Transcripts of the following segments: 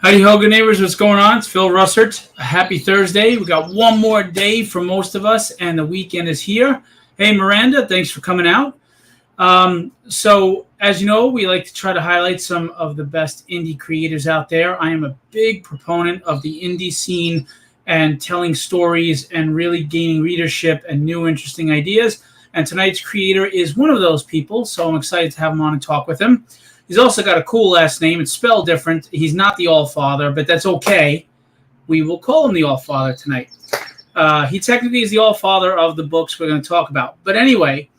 Howdy ho, good neighbors. What's going on? It's Phil Russert. Happy Thursday. We got one more day for most of us, and the weekend is here. Hey, Miranda, thanks for coming out. So, as you know, we like to try to highlight some of the best indie creators out there. I am a big proponent of the indie scene and telling stories and really gaining readership and new interesting ideas. And tonight's creator is one of those people, so I'm excited to have him on and talk with him. He's also got a cool last name. It's spelled different. He's not the Allfather, but that's okay. We will call him the Allfather tonight. He technically is the Allfather of the books we're going to talk about. But anyway,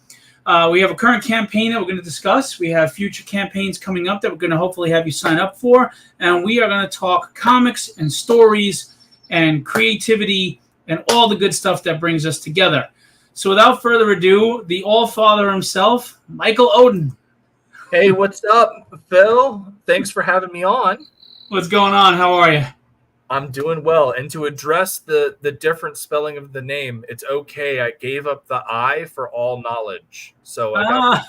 we have a current campaign that we're going to discuss. We have future campaigns coming up that we're going to hopefully have you sign up for. And we are going to talk comics and stories and creativity and all the good stuff that brings us together. So without further ado, the Allfather himself, Michael Oden. Hey, what's up, Phil? Thanks for having me on. What's going on? How are you? I'm doing well. And to address the different spelling of the name, it's okay. I gave up the I for all knowledge. So I got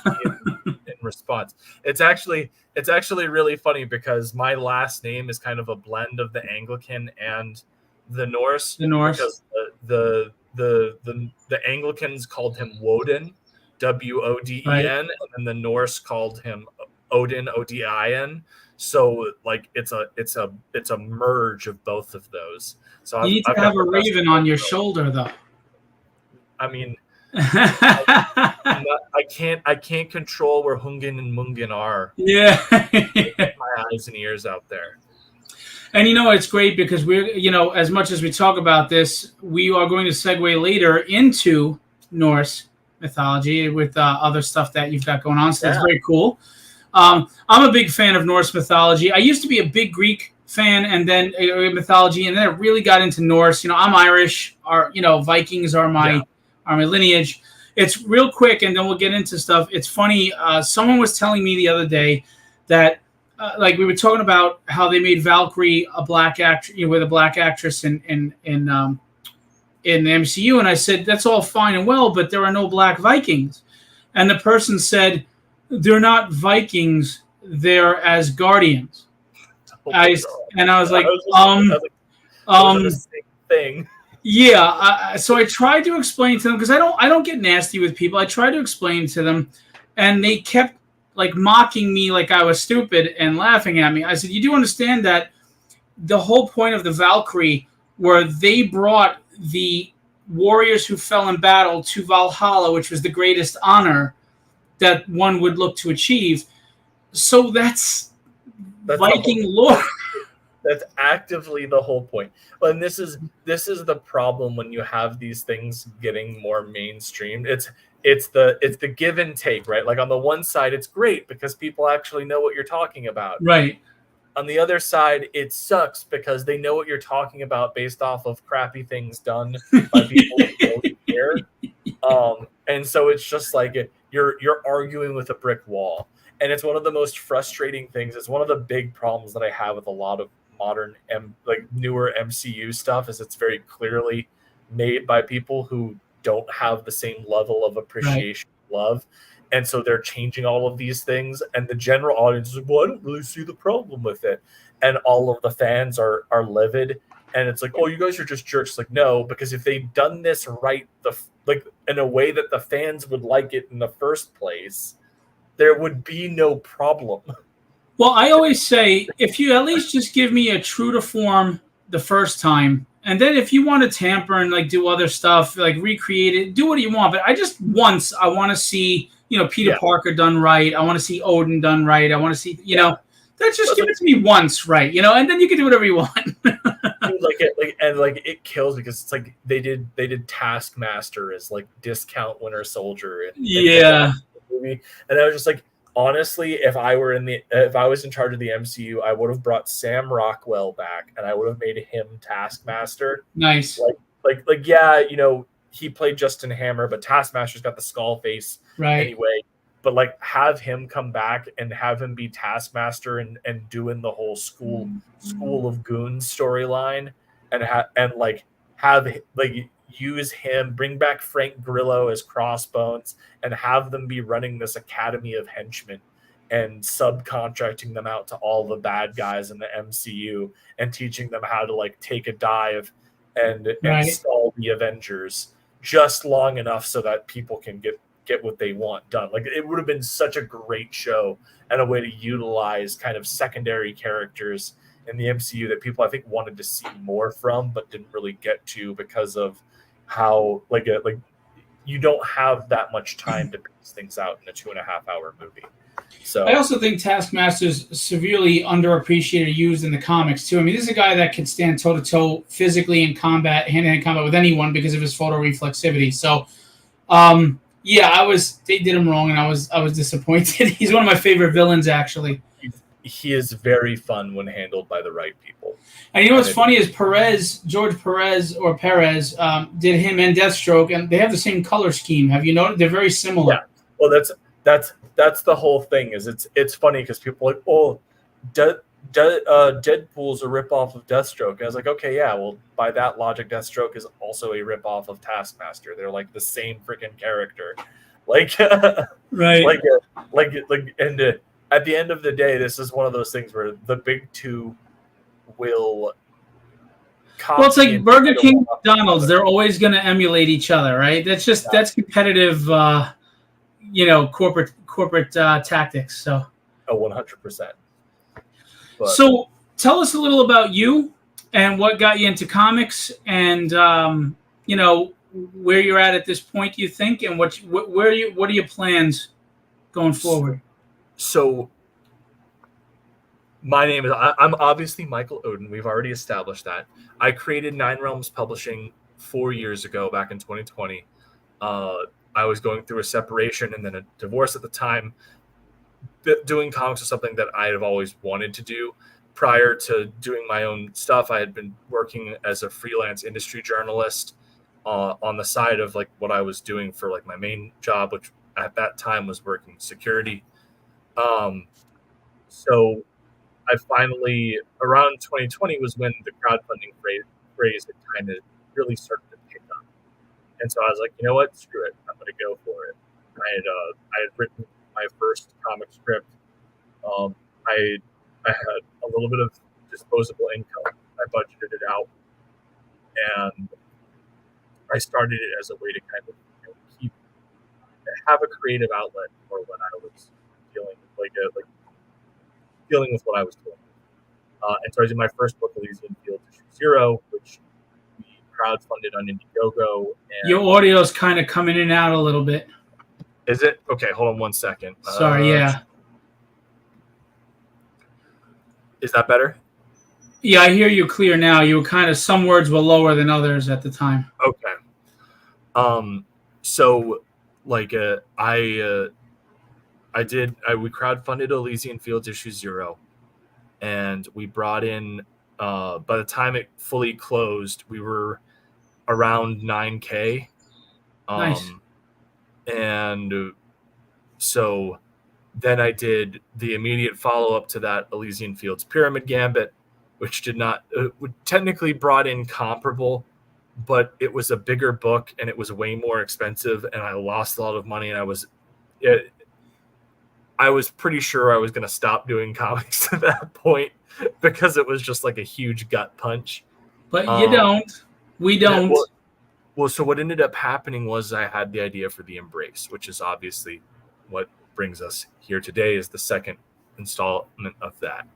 in response. It's actually really funny because my last name is kind of a blend of the Anglican and the Norse. The Norse. Because the Anglicans called him Woden. Woden, right. And then the Norse called him Odin, Odin. So like it's a merge of both of those. So you need to have a raven on your shoulder, though. I mean, I can't control where Hungen and Mungen are. Yeah, my eyes and ears out there. And it's great because we're as much as we talk about this, we are going to segue later into Norse mythology with other stuff that you've got going on. So that's very cool. I'm a big fan of Norse mythology. I used to be a big Greek fan and then mythology, and then I really got into Norse. I'm Irish. Vikings are my lineage. It's real quick, and then we'll get into stuff. It's funny. Someone was telling me the other day that we were talking about how they made Valkyrie a black actress, with a black actress in the MCU, and I said, that's all fine and well, but there are no black Vikings. And the person said, they're not Vikings, they're Asgardians. And I was like, thing. Yeah. So I tried to explain to them, because I don't get nasty with people. I tried to explain to them, and they kept mocking me like I was stupid and laughing at me. I said, you do understand that the whole point of the Valkyrie, where they brought the warriors who fell in battle to Valhalla, which was the greatest honor that one would look to achieve. So that's Viking lore. That's actively the whole point. And this is the problem when you have these things getting more mainstream. It's the give and take, right? Like on the one side, it's great because people actually know what you're talking about. Right. On the other side, it sucks because they know what you're talking about based off of crappy things done by people who don't care. And so it's just like you're arguing with a brick wall. And it's one of the most frustrating things. It's one of the big problems that I have with a lot of modern, newer MCU stuff is it's very clearly made by people who don't have the same level of appreciation, love. And so they're changing all of these things. And the general audience is like, well, I don't really see the problem with it. And all of the fans are livid. And it's like, oh, you guys are just jerks. Like, no, because if they'd done this right, in a way that the fans would like it in the first place, there would be no problem. Well, I always say, if you at least just give me a true to form the first time, and then if you want to tamper and do other stuff, recreate it, do what you want. But I want to see, Peter Parker done right. I want to see Odin done right. I want to see, that's just give it to me once, right? And then you can do whatever you want. It kills because it's like they did Taskmaster as discount Winter Soldier. And I was just like, honestly, if I was in charge of the MCU, I would have brought Sam Rockwell back and I would have made him Taskmaster. Nice. He played Justin Hammer, but Taskmaster's got the skull face anyway. But have him come back and have him be Taskmaster and doing the whole school of goons storyline and use him, bring back Frank Grillo as Crossbones, and have them be running this academy of henchmen. and subcontracting them out to all the bad guys in the MCU and teaching them how to like take a dive and stall the Avengers just long enough so that people can get what they want done. Like, it would have been such a great show and a way to utilize kind of secondary characters in the MCU that people I think wanted to see more from, but didn't really get to because of how like you don't have that much time to piece things out in a 2.5-hour movie. So I also think Taskmaster's severely underappreciated, used in the comics too. I mean, this is a guy that can stand toe to toe physically in combat, hand-to-hand combat with anyone because of his photo reflexivity. So, they did him wrong, and I was disappointed. He's one of my favorite villains, actually. He is very fun when handled by the right people. And you know what's funny is George Perez did him and Deathstroke, and they have the same color scheme. Have you noticed? They're very similar. Yeah. Well, that's the whole thing. Is it's funny because people are like, oh, Deadpool's a ripoff of Deathstroke. And I was like, okay, yeah. Well, by that logic, Deathstroke is also a ripoff of Taskmaster. They're like the same freaking character, like right, and at the end of the day, this is one of those things where the big two will. Well, it's like Burger King, McDonald's. They're always going to emulate each other, right? That's competitive, corporate tactics. So. 100%. So tell us a little about you and what got you into comics, and where you're at this point. You think, and what are your plans going forward? So my name is I'm obviously Michael Oden. We've already established that. I created Nine Realms Publishing 4 years ago, back in 2020. I was going through a separation and then a divorce at the time. Doing comics was something that I have always wanted to do. Prior to doing my own stuff, I had been working as a freelance industry journalist on the side of like what I was doing for like my main job, which at that time was working security. So I finally, around 2020 was when the crowdfunding phrase had kind of really started to pick up. And so I was like, you know what, screw it, I'm going to go for it. I had written my first comic script. I had a little bit of disposable income. I budgeted it out, and I started it as a way to kind of have a creative outlet for when I was dealing with what I was doing. And so I did my first book, Elysian Fields Issue 0, which we crowdfunded on Indiegogo. And your audio is kind of coming in and out a little bit. Is it? Okay, hold on one second. Sorry, yeah. Is that better? Yeah, I hear you clear now. You were kind of, some words were lower than others at the time. Okay. So like we crowdfunded Elysian Fields Issue 0, and we brought in by the time it fully closed, we were around 9K. Nice. And so then I did the immediate follow-up to that, Elysian Fields Pyramid Gambit, which did not technically brought in comparable, but it was a bigger book and it was way more expensive, and I lost a lot of money, and I was pretty sure I was going to stop doing comics at that point because it was just like a huge gut punch. But you don't. We don't. Well, so what ended up happening was I had the idea for The Embrace, which is obviously what brings us here today, is the second installment of that.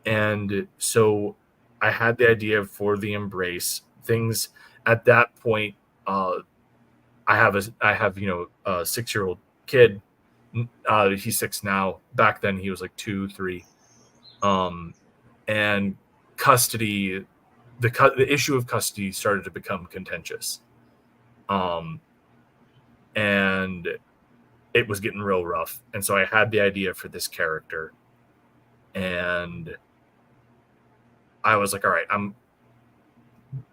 And so I had the idea for The Embrace. Things at that point, I have a 6-year-old kid. He's 6 now. Back then he was like 2, 3. And custody, the issue of custody started to become contentious. And it was getting real rough. And so I had the idea for this character, and I was like, all right,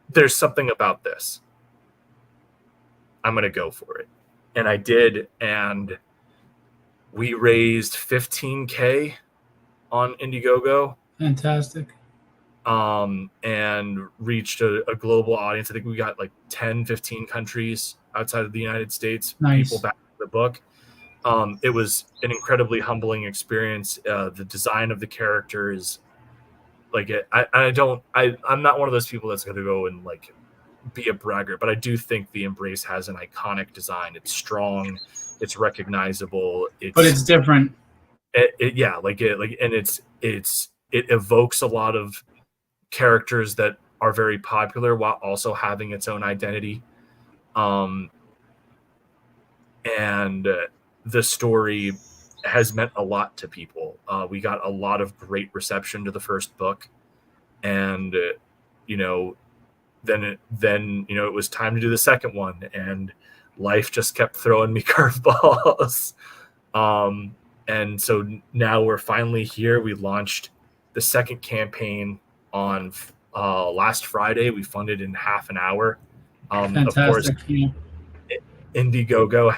there's something about this. I'm going to go for it. And I did. And we raised $15K on Indiegogo. Fantastic. And reached a global audience. I think we got like 10, 15 countries outside of the United States. Nice. People back the book. It was an incredibly humbling experience. The design of the characters, like I'm not one of those people that's going to go and like be a braggart, but I do think the Embrace has an iconic design. It's strong, it's recognizable, But it's different. And it evokes a lot of characters that are very popular while also having its own identity. And the story has meant a lot to people. We got a lot of great reception to the first book, and then it was time to do the second one, and life just kept throwing me curveballs. And so now we're finally here. We launched the second campaign on last Friday. We funded in half an hour. Fantastic. Of course, Indiegogo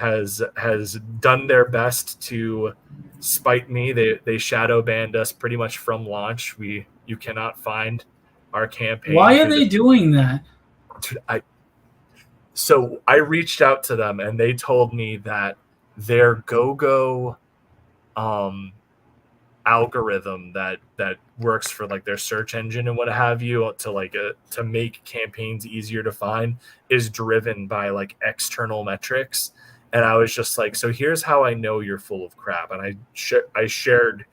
has done their best to spite me. They shadow banned us pretty much from launch. You cannot find our campaign. Why are they doing that? So I reached out to them, and they told me that their GoGo algorithm that works for like their search engine and what have you to make campaigns easier to find is driven by like external metrics. And I was just like, so here's how I know you're full of crap. And I shared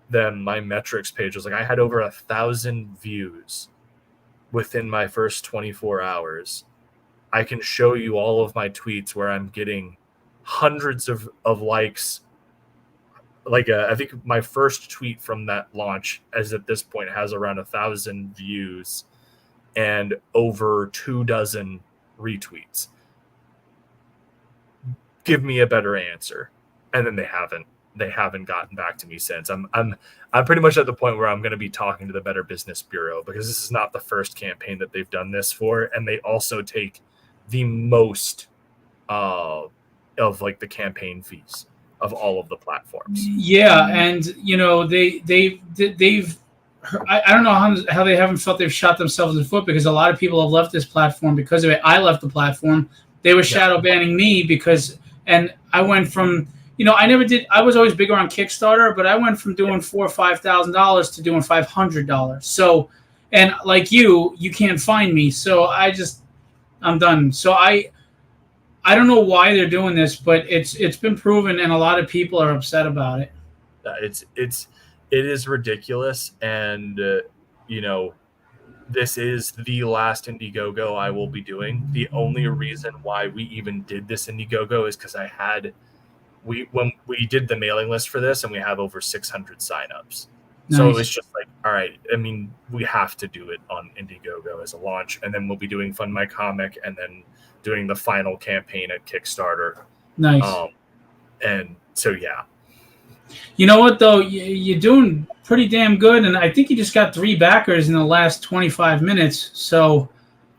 them my metrics page. It was like I had over 1,000 views within my first 24 hours. I can show you all of my tweets where I'm getting hundreds of likes. Like I think my first tweet from that launch, as at this point, has around 1,000 views and over 24 retweets. Give me a better answer. And then they haven't gotten back to me since. I'm pretty much at the point where I'm going to be talking to the Better Business Bureau, because this is not the first campaign that they've done this for, and they also take the most of like the campaign fees of all of the platforms. Yeah, and they've I don't know how they haven't felt they've shot themselves in the foot, because a lot of people have left this platform because of it. I left the platform. They were shadow banning me because, and I went from, I was always bigger on Kickstarter, but I went from doing $4,000 or $5,000 to doing $500. So, and like you can't find me. So I'm done. So I don't know why they're doing this, but it's been proven, and a lot of people are upset about it. It is ridiculous, and this is the last Indiegogo I will be doing. The only reason why we even did this Indiegogo is because when we did the mailing list for this, and we have over 600 signups. Nice. So it was just like, all right, I mean, we have to do it on Indiegogo as a launch, and then we'll be doing Fund My Comic, and then doing the final campaign at Kickstarter. Nice. And so, yeah. You know what, though? You're doing pretty damn good, and I think you just got 3 backers in the last 25 minutes. So,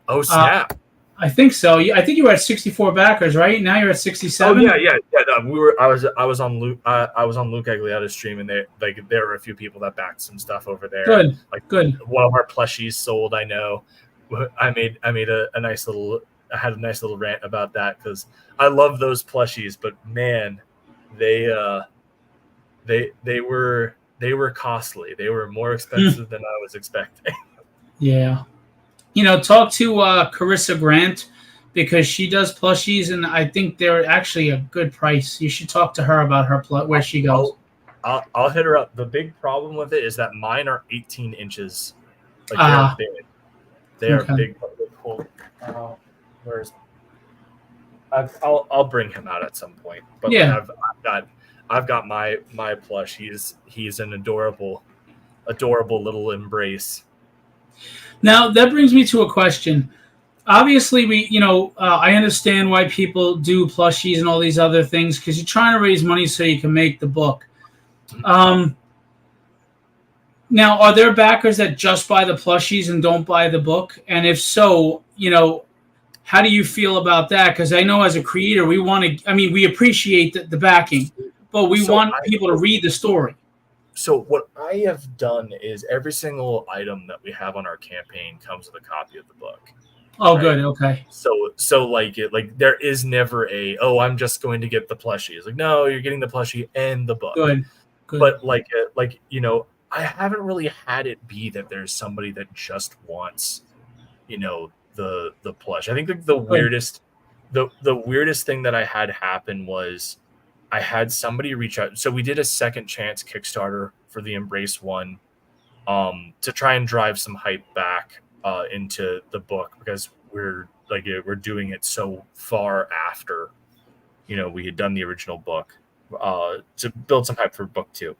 oh snap! I think so. I think you were at 64 backers, right? Now you're at 67. Oh yeah. No, I was on Luke Agliata's stream, and there were a few people that backed some stuff over there. Good. Good. One of our plushies sold. I know. I made a nice little. I had a nice little rant about that, because I love those plushies, but man, they were costly. They were more expensive than I was expecting. Yeah. Talk to Carissa Grant, because she does plushies, and I think they're actually a good price. You should talk to her about her where she goes. I'll hit her up. The big problem with it is that mine are 18 inches. Like they are big. They are big. I'll bring him out at some point. But yeah, I've got my plush. He's an adorable little Embrace. Now that brings me to a question. Obviously, I understand why people do plushies and all these other things, because you're trying to raise money so you can make the book. Now, are there backers that just buy the plushies and don't buy the book? And if so, how do you feel about that? Because I know as a creator, we appreciate the backing, but we want people to read the story. So what I have done is every single item that we have on our campaign comes with a copy of the book. Oh, right? good. Okay. So like there is never a, oh, I'm just going to get the plushie. It's like, no, you're getting the plushie and the book. Good. Good. But like I haven't really had it be that there's somebody that just wants the plush. I think the Good. weirdest thing that I had happen was I had somebody reach out. So we did a second chance Kickstarter for the Embrace one, to try and drive some hype back into the book, because we're doing it so far after we had done the original book, to build some hype for book two,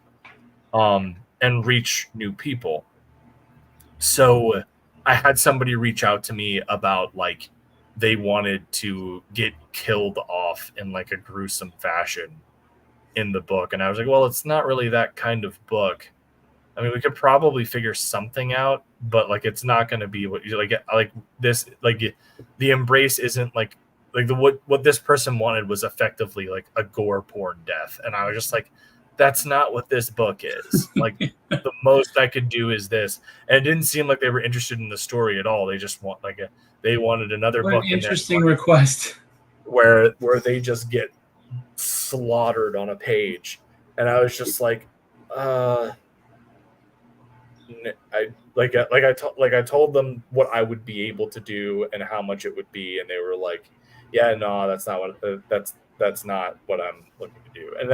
and reach new people. So I had somebody reach out to me about like they wanted to get killed off in like a gruesome fashion in the book, and I was like, well, it's not really that kind of book. I mean, we could probably figure something out, but like it's not going to be what you like this, like the Embrace isn't like what this person wanted was effectively like a gore porn death, and I was just like, that's not what this book is. Like the most I could do is this, and it didn't seem like they were interested in the story at all. They just they wanted another What book an in there interesting request. where they just get slaughtered on a page, and I was just like, I told them what I would be able to do and how much it would be, and they were like, yeah, no, that's not what that's not what I'm looking to do. And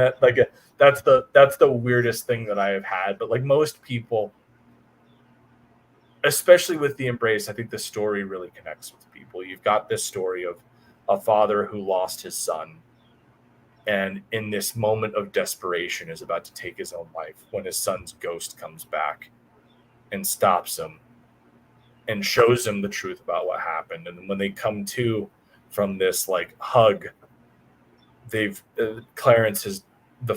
that's the weirdest thing that I have had. But like most people, especially with the Embrace, I think the story really connects with people. You've got this story of a father who lost his son, and in this moment of desperation is about to take his own life when his son's ghost comes back and stops him and shows him the truth about what happened. And when they come to from this like hug, the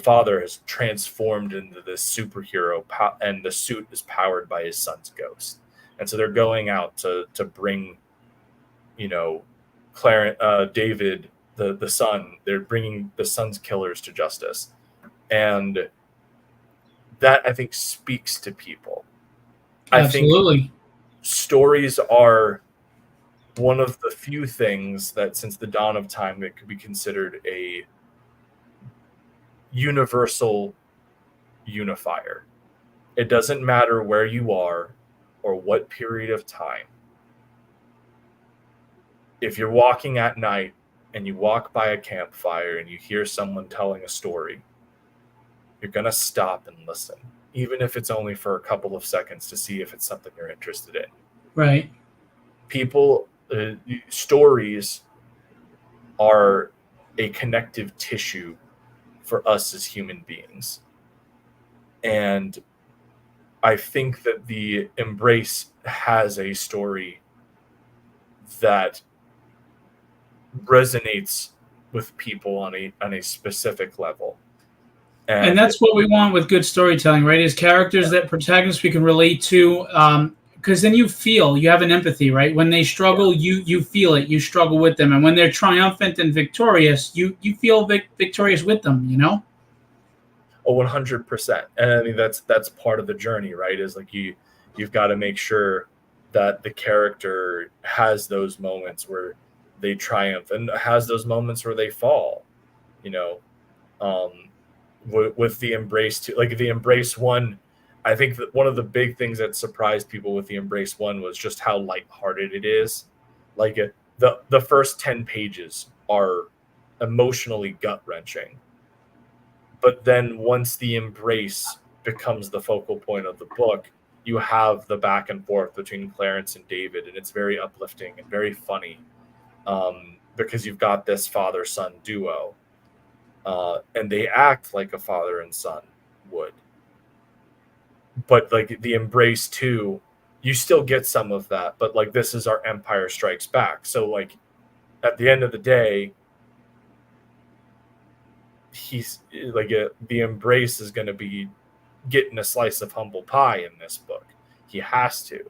father has transformed into this superhero, and the suit is powered by his son's ghost. And so they're going out to bring, David, the son. They're bringing the son's killers to justice, and that I think speaks to people. Absolutely. I think stories are one of the few things that, since the dawn of time, that could be considered a universal unifier. It doesn't matter where you are or what period of time. If you're walking at night and you walk by a campfire and you hear someone telling a story, you're going to stop and listen, even if it's only for a couple of seconds, to see if it's something you're interested in. Right. Stories are a connective tissue for us as human beings. And I think that the Embrace has a story that resonates with people on a specific level. And that's what we want with good storytelling, right? Is characters that protagonists we can relate to, because then you have an empathy, right? When they struggle, you feel it, you struggle with them, and when they're triumphant and victorious, you feel victorious with them, Oh, 100%. And I mean that's part of the journey, right? Is like you've got to make sure that the character has those moments where they triumph and has those moments where they fall, with the Embrace too. Like the Embrace one, I think that one of the big things that surprised people with the Embrace one was just how lighthearted it is. Like the first 10 pages are emotionally gut-wrenching. But then once the Embrace becomes the focal point of the book, you have the back and forth between Clarence and David, and it's very uplifting and very funny, because you've got this father-son duo, and they act like a father and son would. But like the Embrace 2, you still get some of that, but like this is our Empire Strikes Back. So like at the end of the day, he's like the Embrace is going to be getting a slice of humble pie in this book. He has to.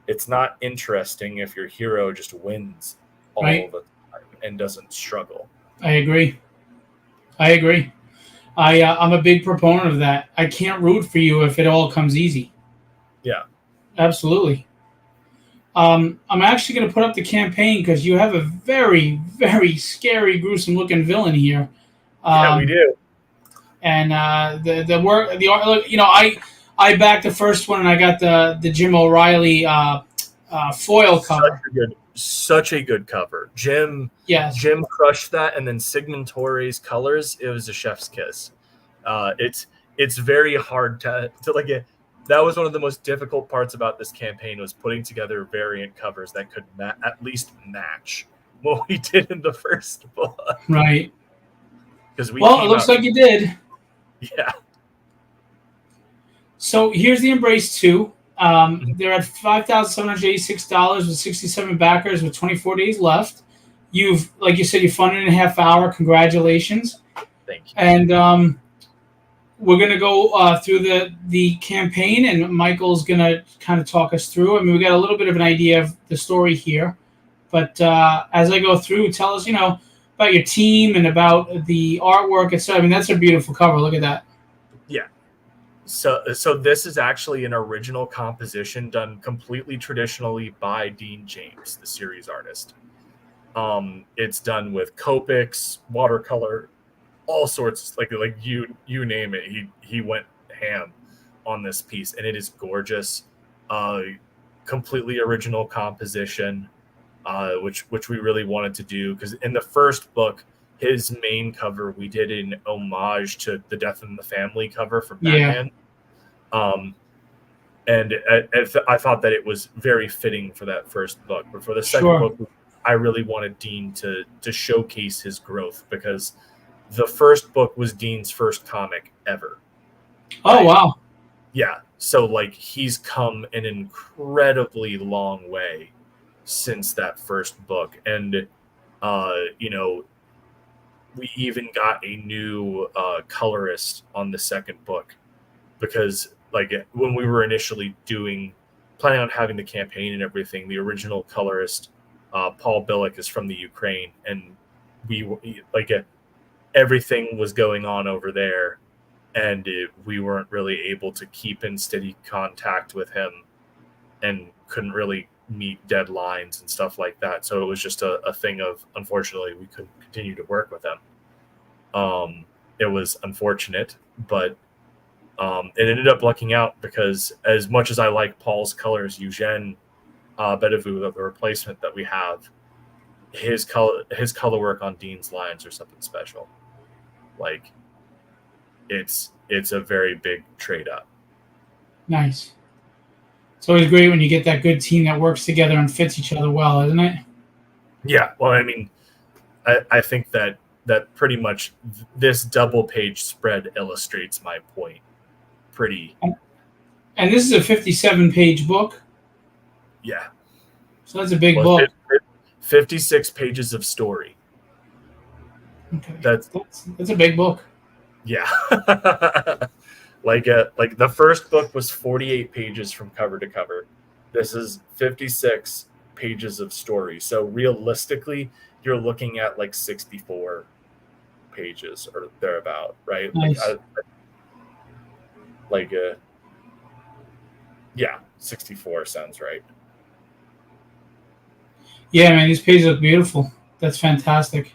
It's not interesting if your hero just wins all the time and doesn't struggle. I agree. I'm a big proponent of that. I can't root for you if it all comes easy. Yeah. Absolutely. I'm actually going to put up the campaign because you have a very, very scary, gruesome looking villain here. Yeah, we do. And the work, the art, I backed the first one and I got the Jim O'Reilly foil cover. Such a good cover. Jim Yes. crushed that, and then Sigmund Torre's colors. It was a chef's kiss. It's very hard to like it. That was one of the most difficult parts about this campaign, was putting together variant covers that could at least match what we did in the first book. Right. Because it looks like you did. Yeah. So here's the Embrace 2. They're at $5,786 with 67 backers with 24 days left. You've, like you said, you funded in a half hour. Congratulations. Thank you. And we're going to go through the campaign, and Michael's going to kind of talk us through. I mean, we got a little bit of an idea of the story here. But as I go through, tell us, about your team and about the artwork, etc. I mean, that's a beautiful cover. Look at that. Yeah. So this is actually an original composition done completely traditionally by Dean James, the series artist. It's done with Copics, watercolor, all sorts, like you name it. He went ham on this piece, and it is gorgeous. Completely original composition, which we really wanted to do, because in the first book, his main cover we did in homage to the Death in the Family cover for Batman. And I thought that it was very fitting for that first book. But for the second book, I really wanted Dean to showcase his growth, because the first book was Dean's first comic ever. Oh, wow. Yeah. So like, he's come an incredibly long way since that first book. And we even got a new colorist on the second book, because like, when we were initially planning on having the campaign and everything, the original colorist, Paul Billick, is from the Ukraine, and everything was going on over there, and we weren't really able to keep in steady contact with him, and couldn't really meet deadlines and stuff like that. So it was just a thing of, unfortunately, we couldn't continue to work with him. It was unfortunate, but it ended up lucking out, because as much as I like Paul's colors, Eugene Bedevou, the replacement that we have, his color work on Dean's lines are something special. Like, it's a very big trade up. Nice. It's always great when you get that good team that works together and fits each other well, isn't it? Yeah. Well, I mean, I think that pretty much this double page spread illustrates my point pretty. And this is a 57-page book. Yeah. So that's a big book. 56 pages of story. Okay. That's a big book. Yeah. Like the first book was 48 pages from cover to cover. This is 56 pages of story. So realistically, you're looking at like 64 pages or thereabout, right? Nice. Yeah, 64 sounds right. Yeah, man, these pages look beautiful. That's fantastic.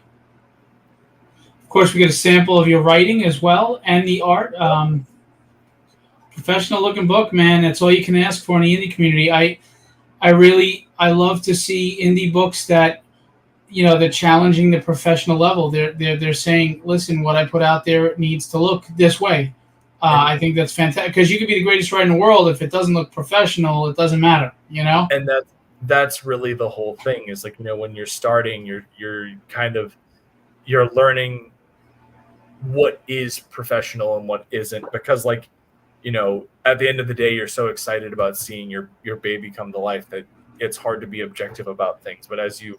Of course, we get a sample of your writing as well, and the art. Professional looking book, man. That's all you can ask for in the indie community. I love to see indie books that, they're challenging the professional level. They're saying, listen, what I put out there needs to look this way. I think that's fantastic, because you could be the greatest writer in the world. If it doesn't look professional, it doesn't matter, And that's really the whole thing, is like, when you're starting, you're learning what is professional and what isn't, because like, at the end of the day, you're so excited about seeing your baby come to life that it's hard to be objective about things. But as you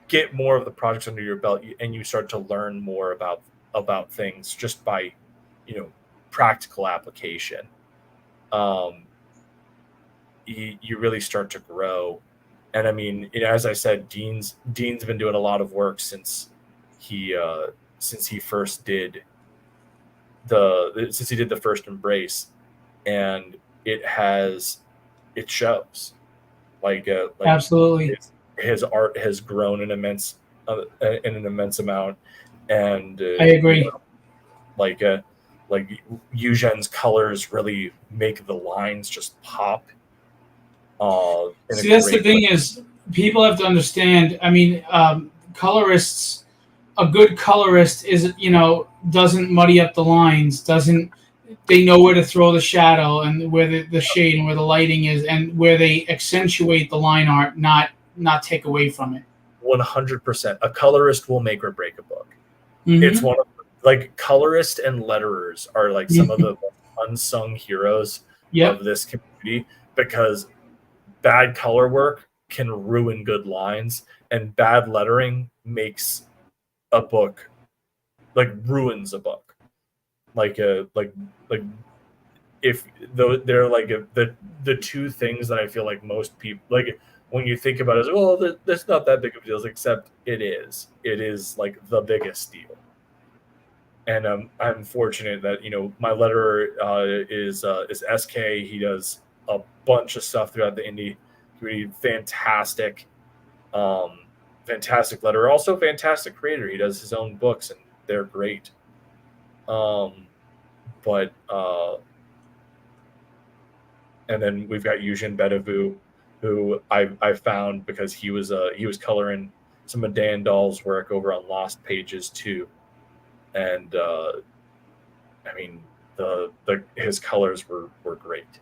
get more of the projects under your belt, and you start to learn more about things just by, practical application, you really start to grow. And I mean, as I said, Dean's been doing a lot of work since he first did the first Embrace, and it shows. Absolutely. His art has grown in an immense amount, and I agree. like Eugen's colors really make the lines just pop. See, that's the thing is people have to understand. I mean, colorists, a good colorist is doesn't muddy up the lines, doesn't they know where to throw the shadow and where the shade and where the lighting is and where they accentuate the line art, not take away from it. 100%. A colorist will make or break a book. Mm-hmm. It's one of colorists and letterers are like some of the unsung heroes of this community, because bad color work can ruin good lines, and bad lettering makes a book ruins a book. If they're the two things that I feel like most people when you think about it, well, that's not that big of a deal, except it is. It is like the biggest deal. And I'm fortunate that my letterer is SK. He does a bunch of stuff throughout the indie community. Fantastic letterer, also fantastic creator. He does his own books and they're great. And then we've got Eugen Bedevu, who I found because he was coloring some of Dan Dahl's work over on Lost Pages too, and I mean his colors were great,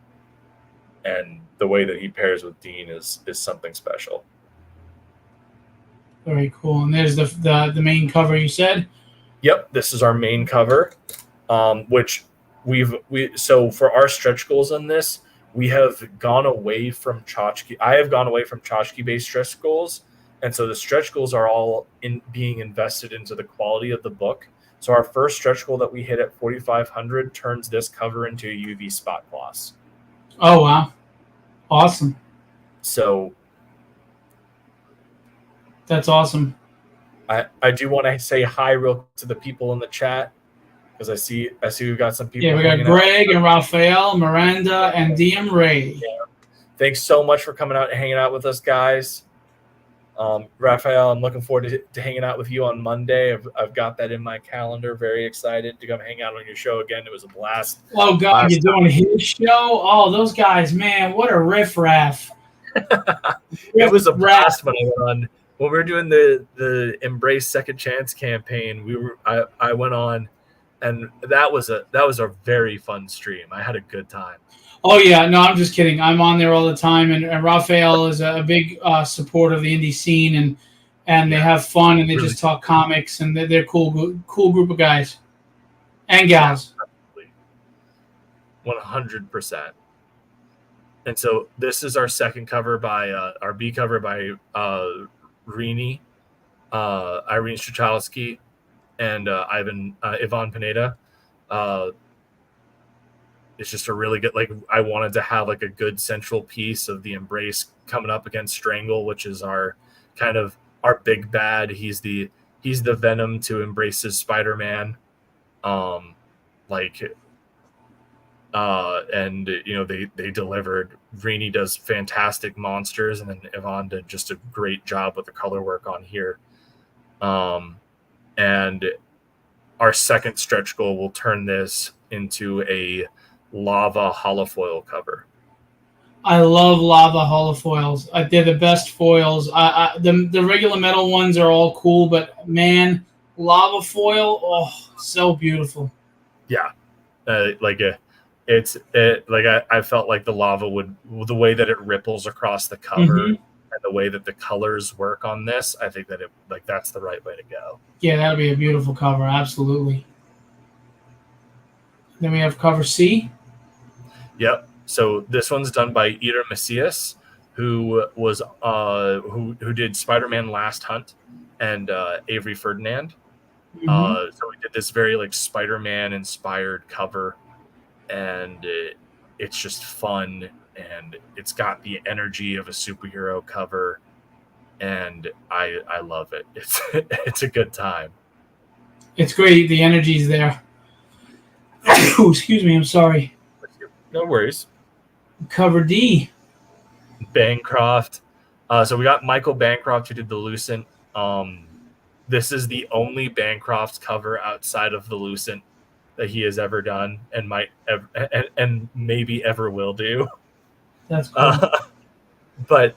and the way that he pairs with Dean is something special. Very cool. And there's the main cover you said. Yep, this is our main cover, which so for our stretch goals on this, we have gone away from tchotchke. I have gone away from tchotchke-based stretch goals, and so the stretch goals are all being invested into the quality of the book. So our first stretch goal that we hit at 4,500 turns this cover into a UV spot gloss. Oh wow, awesome! So that's awesome. I do want to say hi real to the people in the chat, because I see we've got some people. Yeah, we got Greg and Raphael, Miranda, and DM Ray. Yeah. Thanks so much for coming out and hanging out with us, guys. Raphael, I'm looking forward to hanging out with you on Monday. I've got that in my calendar. Very excited to come hang out on your show again. It was a blast. Oh God, you're doing his show? Oh, those guys, man, what a riffraff! It was a blast when I went on. When we were doing the Embrace Second Chance campaign, I went on, and that was a very fun stream. I had a good time. Oh yeah, no, I'm just kidding. I'm on there all the time, and Raphael is a big supporter of the indie scene, and they have fun, and they really just talk comics, and they're cool group of guys and gals. 100%. And so this is our second cover by our B cover by Irene Strachowski and Ivan Pineda. It's just a really good, I wanted to have a good central piece of the Embrace coming up against Strangle, which is our kind of our big bad. He's the Venom to Embrace's Spider-Man. And they delivered. Rini does fantastic monsters, and then Yvonne did just a great job with the color work on here. And our second stretch goal will turn this into a lava holofoil cover. I love lava holofoils. They're the best foils. The regular metal ones are all cool, but man, lava foil, oh, so beautiful. Yeah, I felt like the lava the way that it ripples across the cover, and the way that the colors work on this, I think that that's the right way to go. Yeah, that'll be a beautiful cover, absolutely. Then we have cover C. Yep. So this one's done by Ira Macias, who was who did Spider-Man Last Hunt and Avery Ferdinand. So we did this very Spider-Man inspired cover, and it's just fun, and it's got the energy of a superhero cover, and I love it. It's a good time. It's great. The energy's there. Excuse me. I'm sorry. No worries. Cover D. Bancroft. So we got Michael Bancroft, who did the Lucent. This is the only Bancroft cover outside of the Lucent that he has ever done, and might ever, and maybe ever will do. That's cool. But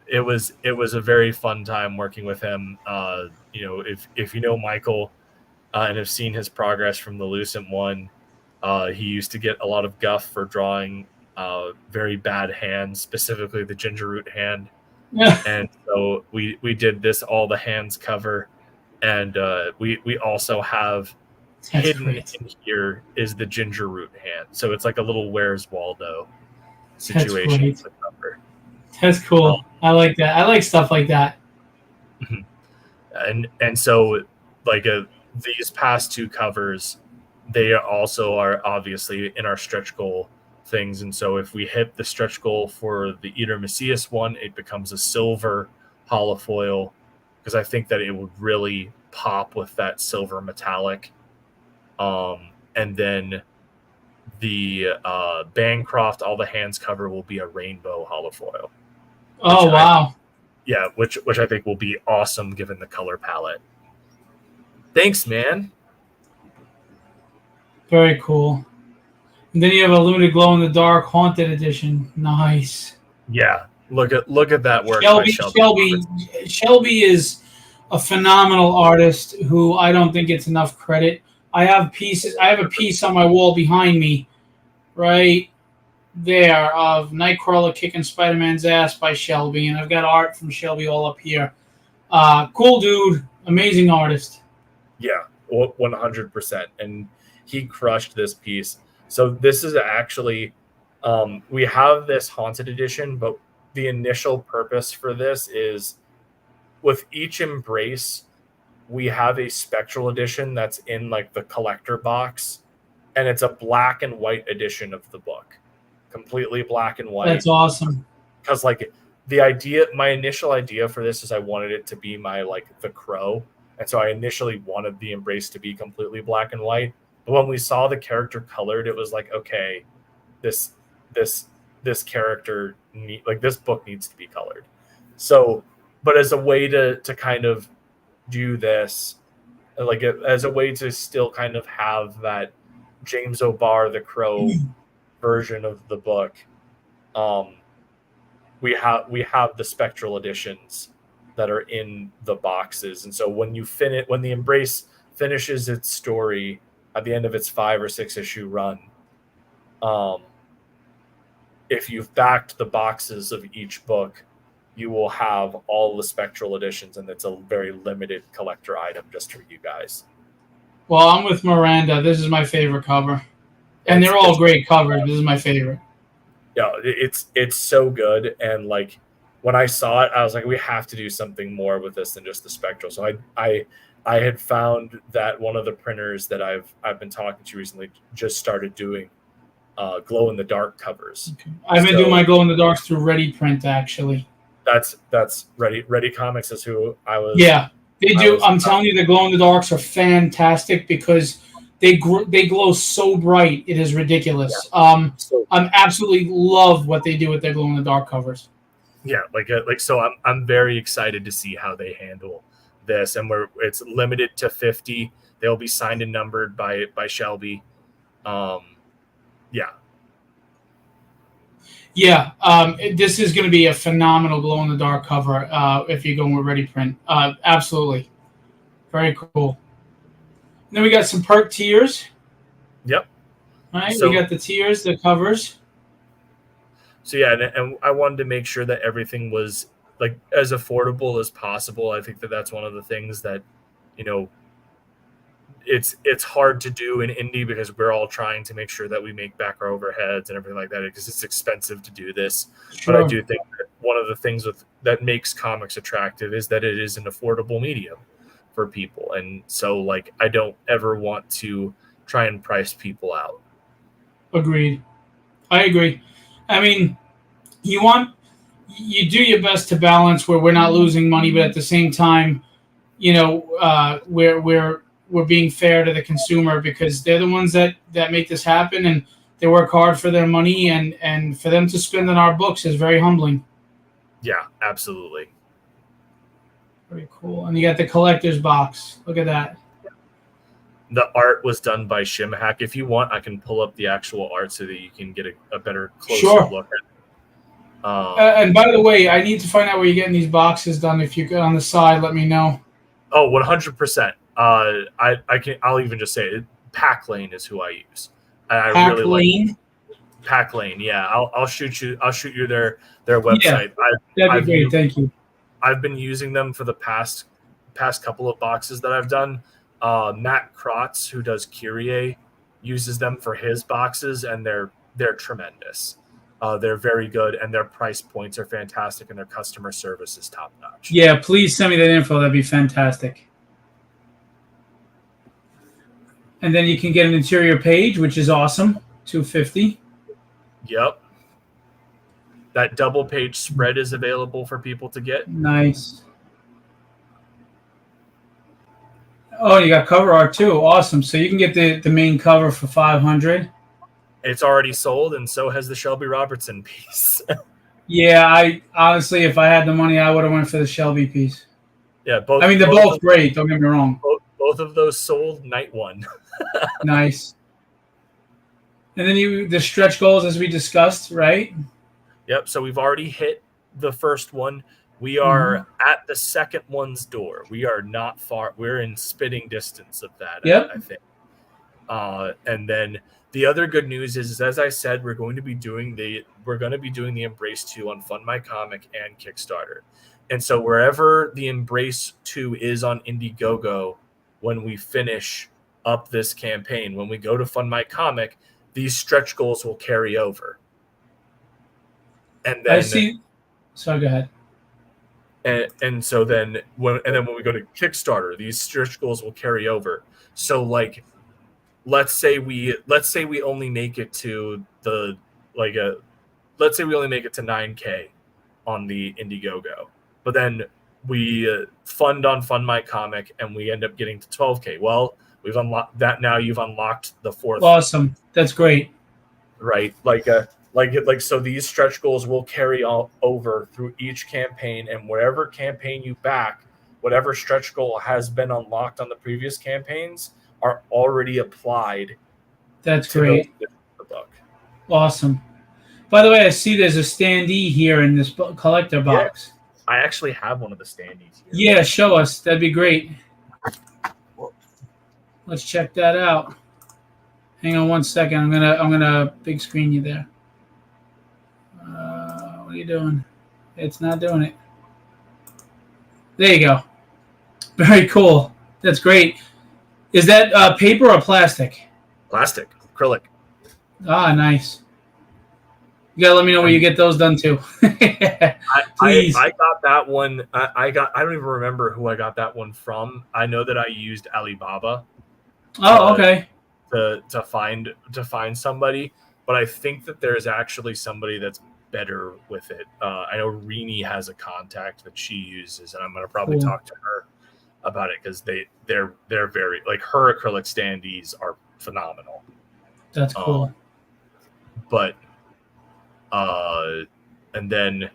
it was a very fun time working with him. If you know Michael and have seen his progress from the Lucent one, he used to get a lot of guff for drawing very bad hands, specifically the ginger root hand. And so we did this all the hands cover, and we also have hidden in here is the ginger root hand. So it's like a little Where's Waldo situation. That's cool. I like that. I like stuff like that. And so like these past two covers, they also are obviously in our stretch goal things. And so if we hit the stretch goal for the Eater Macias one, it becomes a silver holofoil, because I think that it would really pop with that silver metallic. And then the Bancroft all the hands cover will be a rainbow holofoil. Oh wow. Which I think will be awesome given the color palette. Thanks, man. Very cool. And then you have a limited glow in the dark haunted edition. Nice. Yeah. Look at that work. Shelby is a phenomenal artist who I don't think gets enough credit. I have a piece on my wall behind me, right there, of Nightcrawler kicking Spider-Man's ass by Shelby, and I've got art from Shelby all up here. Cool dude, amazing artist. Yeah, 100%, and he crushed this piece. So this is actually, we have this haunted edition, but the initial purpose for this is with each embrace, we have a spectral edition that's in like the collector box, and it's a black and white edition of the book, completely black and white. That's awesome. Because like my initial idea for this is I wanted it to be the Crow, and so I initially wanted the embrace to be completely black and white. But when we saw the character colored, it was like, okay, this character this book needs to be colored. So, but as a way to kind of do this, as a way to still kind of have that James O'Barr the Crow version of the book, we have the spectral editions that are in the boxes. And so when the embrace finishes its story at the end of its 5 or 6 issue run, if you've backed the boxes of each book, you will have all the spectral editions, and it's a very limited collector item just for you guys. Well, I'm with Miranda. This is my favorite cover. And they're all great covers. This is my favorite. Yeah, it's so good. And like when I saw it, I was like, we have to do something more with this than just the spectral. So I had found that one of the printers that I've been talking to recently just started doing glow in the dark covers. Okay. I've been doing my glow in the darks through Ready Print, actually. That's Ready Comics is who I was. Yeah, they do. I'm telling you, the glow in the darks are fantastic because they glow so bright. It is ridiculous. Yeah. I'm absolutely love what they do with their glow in the dark covers. Yeah, so I'm very excited to see how they handle this, and it's limited to 50. They'll be signed and numbered by Shelby. Yeah, this is going to be a phenomenal glow-in-the-dark cover if you're going with Ready Print. Absolutely. Very cool. And then we got some perk tiers. Yep. All right, we got the tiers, the covers. So, yeah, and I wanted to make sure that everything was like as affordable as possible. I think that's one of the things that, it's hard to do in indie because we're all trying to make sure that we make back our overheads and everything like that because it's expensive to do this. Sure. But I do think that one of the things that makes comics attractive is that it is an affordable medium for people. And so I don't ever want to try and price people out. Agreed. I agree. I mean, you do your best to balance where we're not losing money, but at the same time, we're being fair to the consumer because they're the ones that make this happen and they work hard for their money and for them to spend on our books is very humbling. Yeah, absolutely. Very cool. And you got the collector's box. Look at that. The art was done by Shimhack. If you want, I can pull up the actual art so that you can get a better, closer Sure. look at it. And by the way, I need to find out where you're getting these boxes done. If you go on the side, let me know. Oh, 100%. I'll even just say it. Pack Lane is who I use. I Pack really Lane? like Pack Lane. Yeah, I'll shoot you their website. Yeah, that'd be great. Thank you. I've been using them for the past couple of boxes that I've done. Matt Krotz, who does Kyrie, uses them for his boxes, and they're tremendous. They're very good, and their price points are fantastic, and their customer service is top notch. Yeah, please send me that info. That'd be fantastic. And then you can get an interior page, which is awesome. $250. Yep. That double page spread is available for people to get. Nice. Oh, you got cover art too. Awesome. So you can get the main cover for $500. It's already sold, and so has the Shelby Robertson piece. Yeah, I honestly, if I had the money, I would have went for the Shelby piece. Yeah, both. I mean, they're both great. Don't get me wrong. Both of those sold night one. Nice. And then the stretch goals, as we discussed, right? Yep. So we've already hit the first one. We are at the second one's door. We are not far. We're in spitting distance of that. Yep. I think. And then the other good news is, as I said, we're going to be doing the Embrace 2 on Fund My Comic and Kickstarter. And so wherever the Embrace 2 is on Indiegogo, when we finish up this campaign, when we go to Fund My Comic, these stretch goals will carry over. And then I see. So go ahead. And so then when we go to Kickstarter, these stretch goals will carry over. So like, let's say we only make it to let's say we only make it to 9K on the Indiegogo, but then we fund My Comic and we end up getting to 12K. Well, we've unlocked that. Now you've unlocked the fourth. Awesome. That's great. Right. So these stretch goals will carry all over through each campaign, and whatever campaign you back, whatever stretch goal has been unlocked on the previous campaigns are already applied. That's great. The book. Awesome. By the way, I see there's a standee here in this collector box. Yeah, I actually have one of the standees here. Yeah, show us. That'd be great. Let's check that out. Hang on one second. I'm gonna big screen you there. What are you doing? It's not doing it. There you go. Very cool. That's great. Is that paper or plastic? Plastic, acrylic. Ah, nice. You gotta let me know where you get those done too. Please. I got that one. I don't even remember who I got that one from. I know that I used Alibaba. Oh, okay. To find somebody, but I think that there's actually somebody that's better with it. I know Rini has a contact that she uses, and I'm gonna probably talk to her about it because they're very, like, her acrylic standees are phenomenal. That's cool. But and then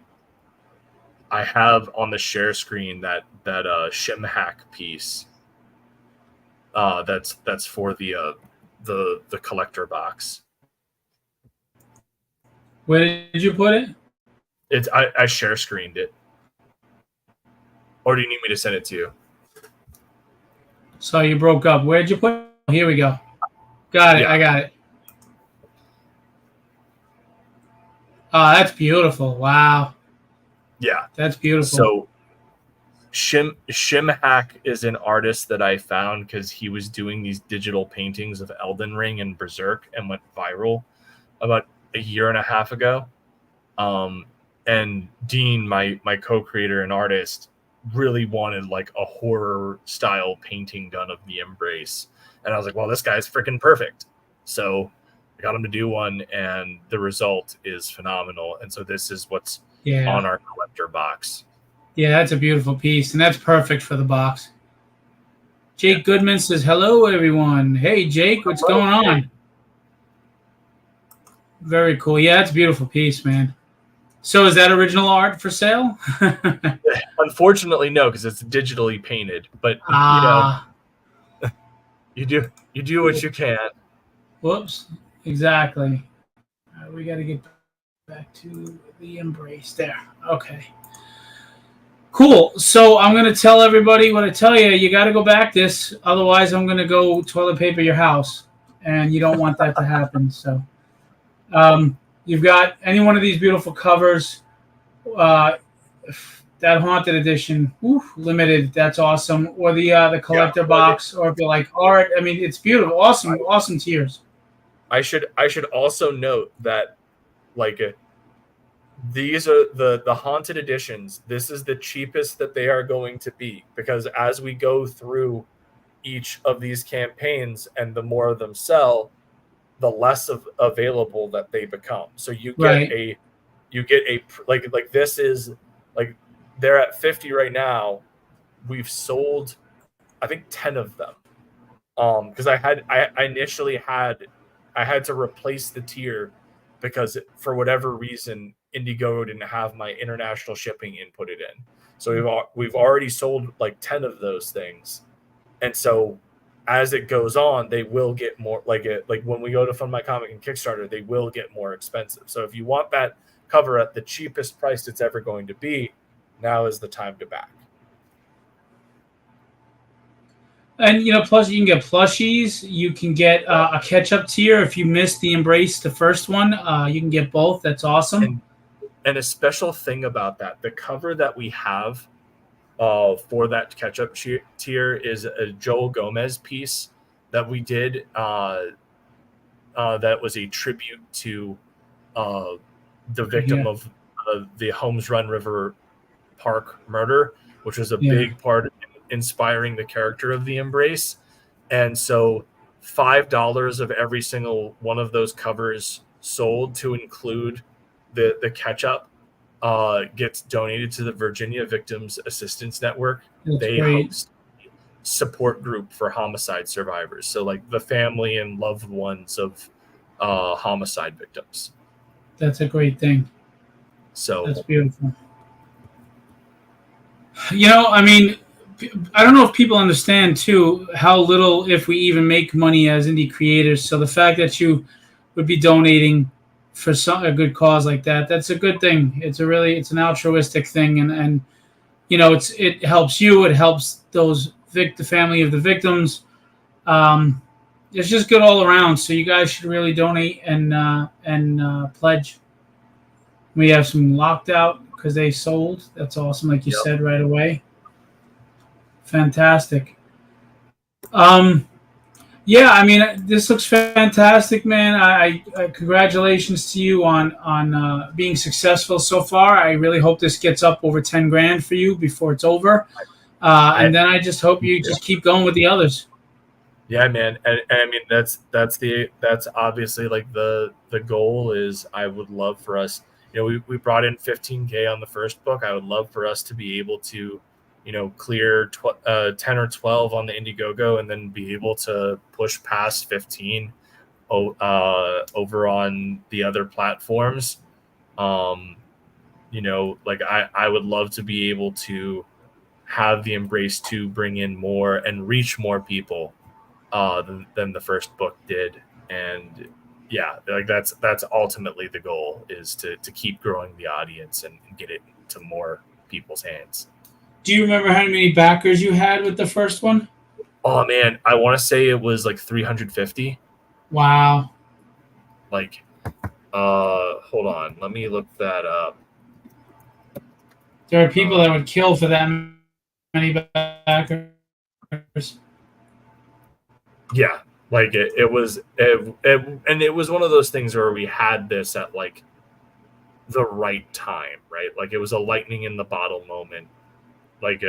I have on the share screen that Shimhack piece. That's for the collector box. Where did you put it? I share screened it. Or do you need me to send it to you? So you broke up. Where'd you put it? Here we go. Got it. Yeah. I got it. Oh, that's beautiful. Wow. Yeah. That's beautiful. So Shimhack is an artist that I found because he was doing these digital paintings of Elden Ring and Berserk and went viral about a year and a half ago. And Dean, my co-creator and artist, really wanted like a horror style painting done of the Embrace. And I was like, well, this guy's freaking perfect. So I got him to do one, and the result is phenomenal. And so this is what's on our collector box. Yeah, that's a beautiful piece, and that's perfect for the box. Jake Goodman says, hello, everyone. Hey, Jake, what's going on? Very cool. Yeah, that's a beautiful piece, man. So is that original art for sale? Unfortunately, no, because it's digitally painted. But you do what you can. Whoops. Exactly. We got to get back to the embrace there. Okay. Cool. So I'm going to tell everybody what I tell you. You got to go back this. Otherwise, I'm going to go toilet paper your house. And you don't want that to happen. So you've got any one of these beautiful covers. That haunted edition, limited. That's awesome. Or the collector box. Or if you like art. I mean, it's beautiful. Awesome tiers. I should also note that these are the haunted editions. This is the cheapest that they are going to be, because as we go through each of these campaigns and the more of them sell, the less available that they become. So you get a like this is like they're at 50 right now. We've sold I think 10 of them. Because I initially had to replace the tier because for whatever reason Indiegogo didn't have my international shipping inputted in. So we've already sold like 10 of those things. And so as it goes on, they will get more like when we go to Fund My Comic and Kickstarter, they will get more expensive. So if you want that cover at the cheapest price it's ever going to be, now is the time to back. And plus you can get plushies. You can get a catch-up tier if you missed the Embrace, the first one. You can get both. That's awesome. And a special thing about that, the cover that we have for that catch-up tier is a Joel Gomez piece that we did. That was a tribute to the victim of the Holmes Run River Park murder, which was a big part of inspiring the character of the Embrace. And so $5 of every single one of those covers sold, to include the catch-up, gets donated to the Virginia Victims Assistance Network. They host a support group for homicide survivors, so like the family and loved ones of homicide victims. That's a great thing. So that's beautiful. I mean, I don't know if people understand too how little, if we even make money as indie creators. So the fact that you would be donating for a good cause like that's a good thing. It's an altruistic thing, and it helps you. It helps the family of the victims. It's just good all around. So you guys should really donate and pledge. We have some locked out because they sold. That's awesome, like you said right away. Fantastic. Yeah, I mean, this looks fantastic, man. I congratulations to you on being successful so far. I really hope this gets up over 10 grand for you before it's over, and then I just hope you just keep going with the others. Yeah, man, and I mean that's obviously like the goal is. I would love for us. We brought in 15K on the first book. I would love for us to be able to clear 10 or 12 on the Indiegogo, and then be able to push past 15 over on the other platforms. I would love to be able to have the Embrace 2 bring in more and reach more people than the first book did. And yeah, like that's ultimately the goal, is to keep growing the audience and get it to more people's hands. Do you remember how many backers you had with the first one? Oh man, I want to say it was like 350. Wow. Like, hold on, let me look that up. There are people that would kill for that many backers. Yeah, like it was one of those things where we had this at like the right time, right? Like it was a lightning in the bottle moment. Like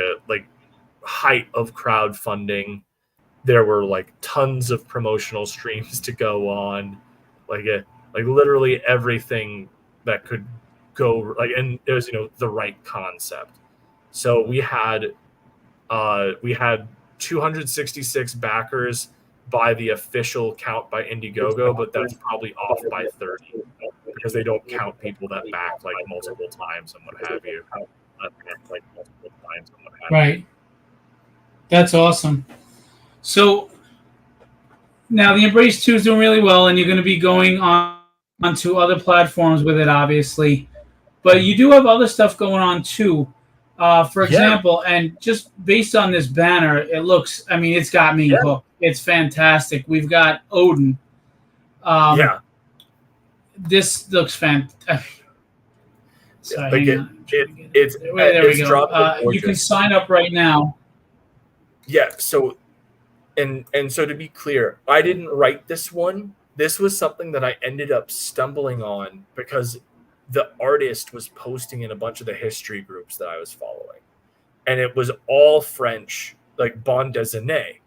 height of crowdfunding. There were like tons of promotional streams to go on, like literally everything that could go, and it was the right concept. So we had 266 backers by the official count by Indiegogo, but that's probably off by 30, because they don't count people that back like multiple times and what have you. Right. That's awesome. So now the Embrace 2 is doing really well, and you're going to be going on onto other platforms with it, obviously. But you do have other stuff going on too. For example, and just based on this banner, it looks, I mean, it's got me hooked. It's fantastic. We've got Oden. This looks fantastic. Sorry, hang on. There we go. You can sign up right now. Yeah, so and so to be clear, I didn't write this one. This was something that I ended up stumbling on because the artist was posting in a bunch of the history groups that I was following. And it was all French, like bande dessinée.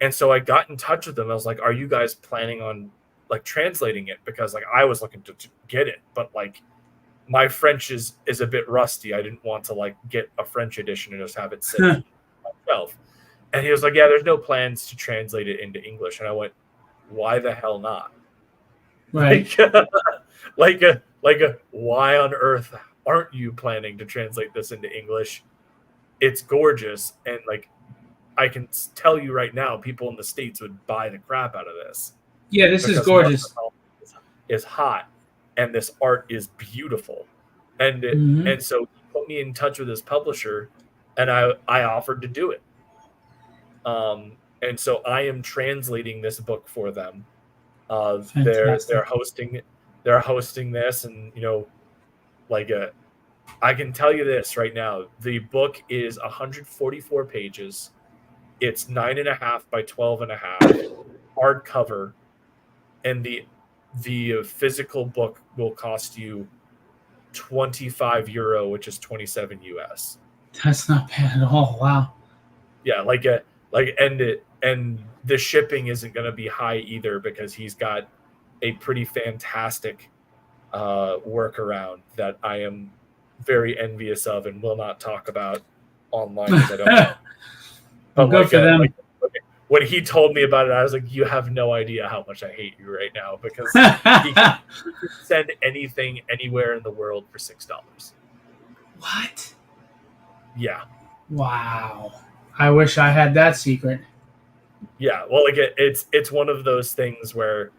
And so I got in touch with them. I was like, are you guys planning on like translating it? Because like I was looking to get it, but like my French is a bit rusty. I didn't want to like get a French edition and just have it sit myself. And he was like, yeah, there's no plans to translate it into English. And I went, why the hell not? Right. Like, why on earth aren't you planning to translate this into English? It's gorgeous. And like, I can tell you right now, people in the States would buy the crap out of this. Yeah, this is gorgeous. It's hot. And this art is beautiful. And and so he put me in touch with his publisher, and I offered to do it. And so I am translating this book for them. They're hosting this, and you know, like I can tell you this right now: the book is 144 pages. It's 9.5 by 12.5 hardcover, and the physical book will cost you €25, which is 27 US. That's not bad at all. Wow. Yeah, and the shipping isn't going to be high either because he's got a pretty fantastic workaround that I am very envious of and will not talk about online because I don't know. But good for them. When he told me about it, I was like, you have no idea how much I hate you right now because he can send anything anywhere in the world for $6. What? Yeah. Wow. I wish I had that secret. Yeah, well, like it's one of those things where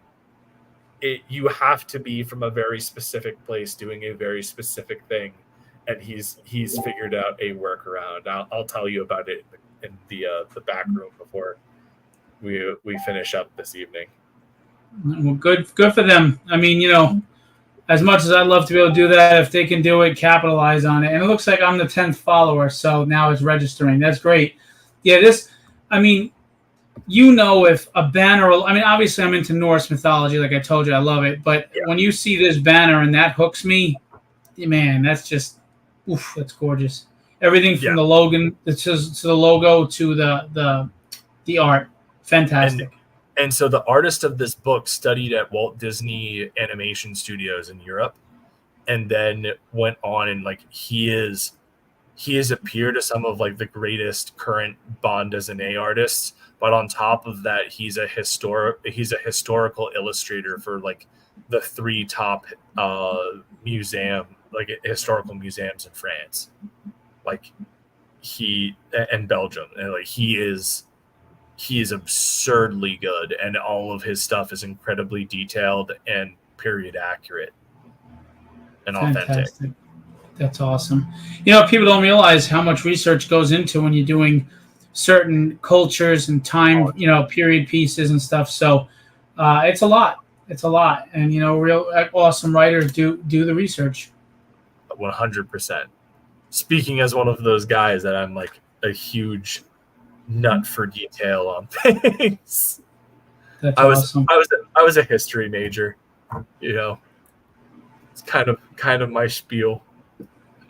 you have to be from a very specific place doing a very specific thing, and he's figured out a workaround. I'll tell you about it in the back room before we finish up this evening. Well, good for them. I mean, you know, as much as I'd love to be able to do that, if they can do it, capitalize on it. And it looks like I'm the 10th follower, so now it's registering. That's great. Yeah, I mean, you know, if a banner, I mean, obviously I'm into Norse mythology, like I told you, I love it. But when you see this banner and that hooks me, man, that's just, oof, that's gorgeous. Everything from the logo to the logo to the art, fantastic. And so the artist of this book studied at Walt Disney Animation Studios in Europe, and then went on and like he has appeared as some of like the greatest current bande dessinée artists. But on top of that, he's a historical illustrator for like the 3 top historical museums in France, like and Belgium, and like he is absurdly good, and all of his stuff is incredibly detailed and period accurate and Fantastic. Authentic. That's awesome. You know, people don't realize how much research goes into when you're doing certain cultures and time, you know, period pieces and stuff. So it's a lot. It's a lot. And, you know, real awesome writers do the research. 100%. Speaking as one of those guys that I'm like a huge nut for detail on things. That's awesome. I was a history major, you know. It's kind of my spiel.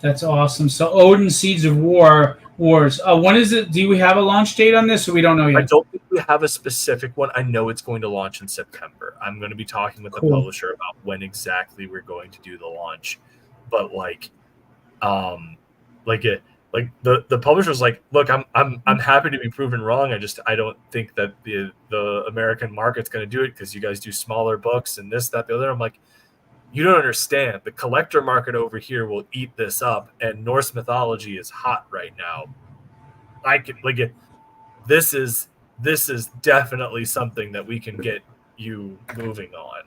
That's awesome. So Odin Seeds of Wars. When is it? Do we have a launch date on this, or we don't know yet? I don't think we have a specific one. I know it's going to launch in September. I'm going to be talking with the publisher about when exactly we're going to do the launch. But the publisher's like, look, I'm happy to be proven wrong. I don't think that the American market's going to do it because you guys do smaller books and this, that, the other. I'm like, you don't understand. The collector market over here will eat this up, and Norse mythology is hot right now. I can like it. This is definitely something that we can get you moving on.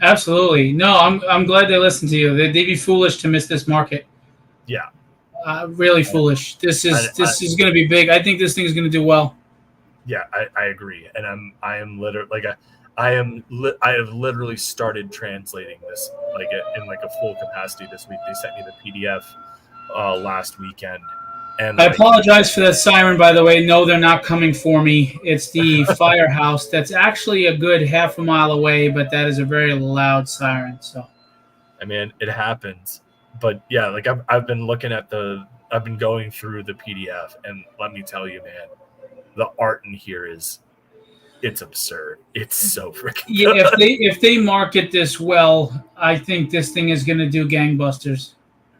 Absolutely. No, I'm glad they listened to you. They'd be foolish to miss this market. Yeah, Really foolish. This is going to be big. I think this thing is going to do well. Yeah, I agree, and I am literally like I have literally started translating this like in like a full capacity this week. They sent me the PDF last weekend, and I apologize for that siren, by the way. No, they're not coming for me. It's the firehouse that's actually a good half a mile away, but that is a very loud siren. So, I mean, it happens. But yeah, like I've been looking at I've been going through the PDF, and let me tell you, man, the art in here it's absurd. It's so freaking good. Yeah, if they market this well, I think this thing is going to do gangbusters.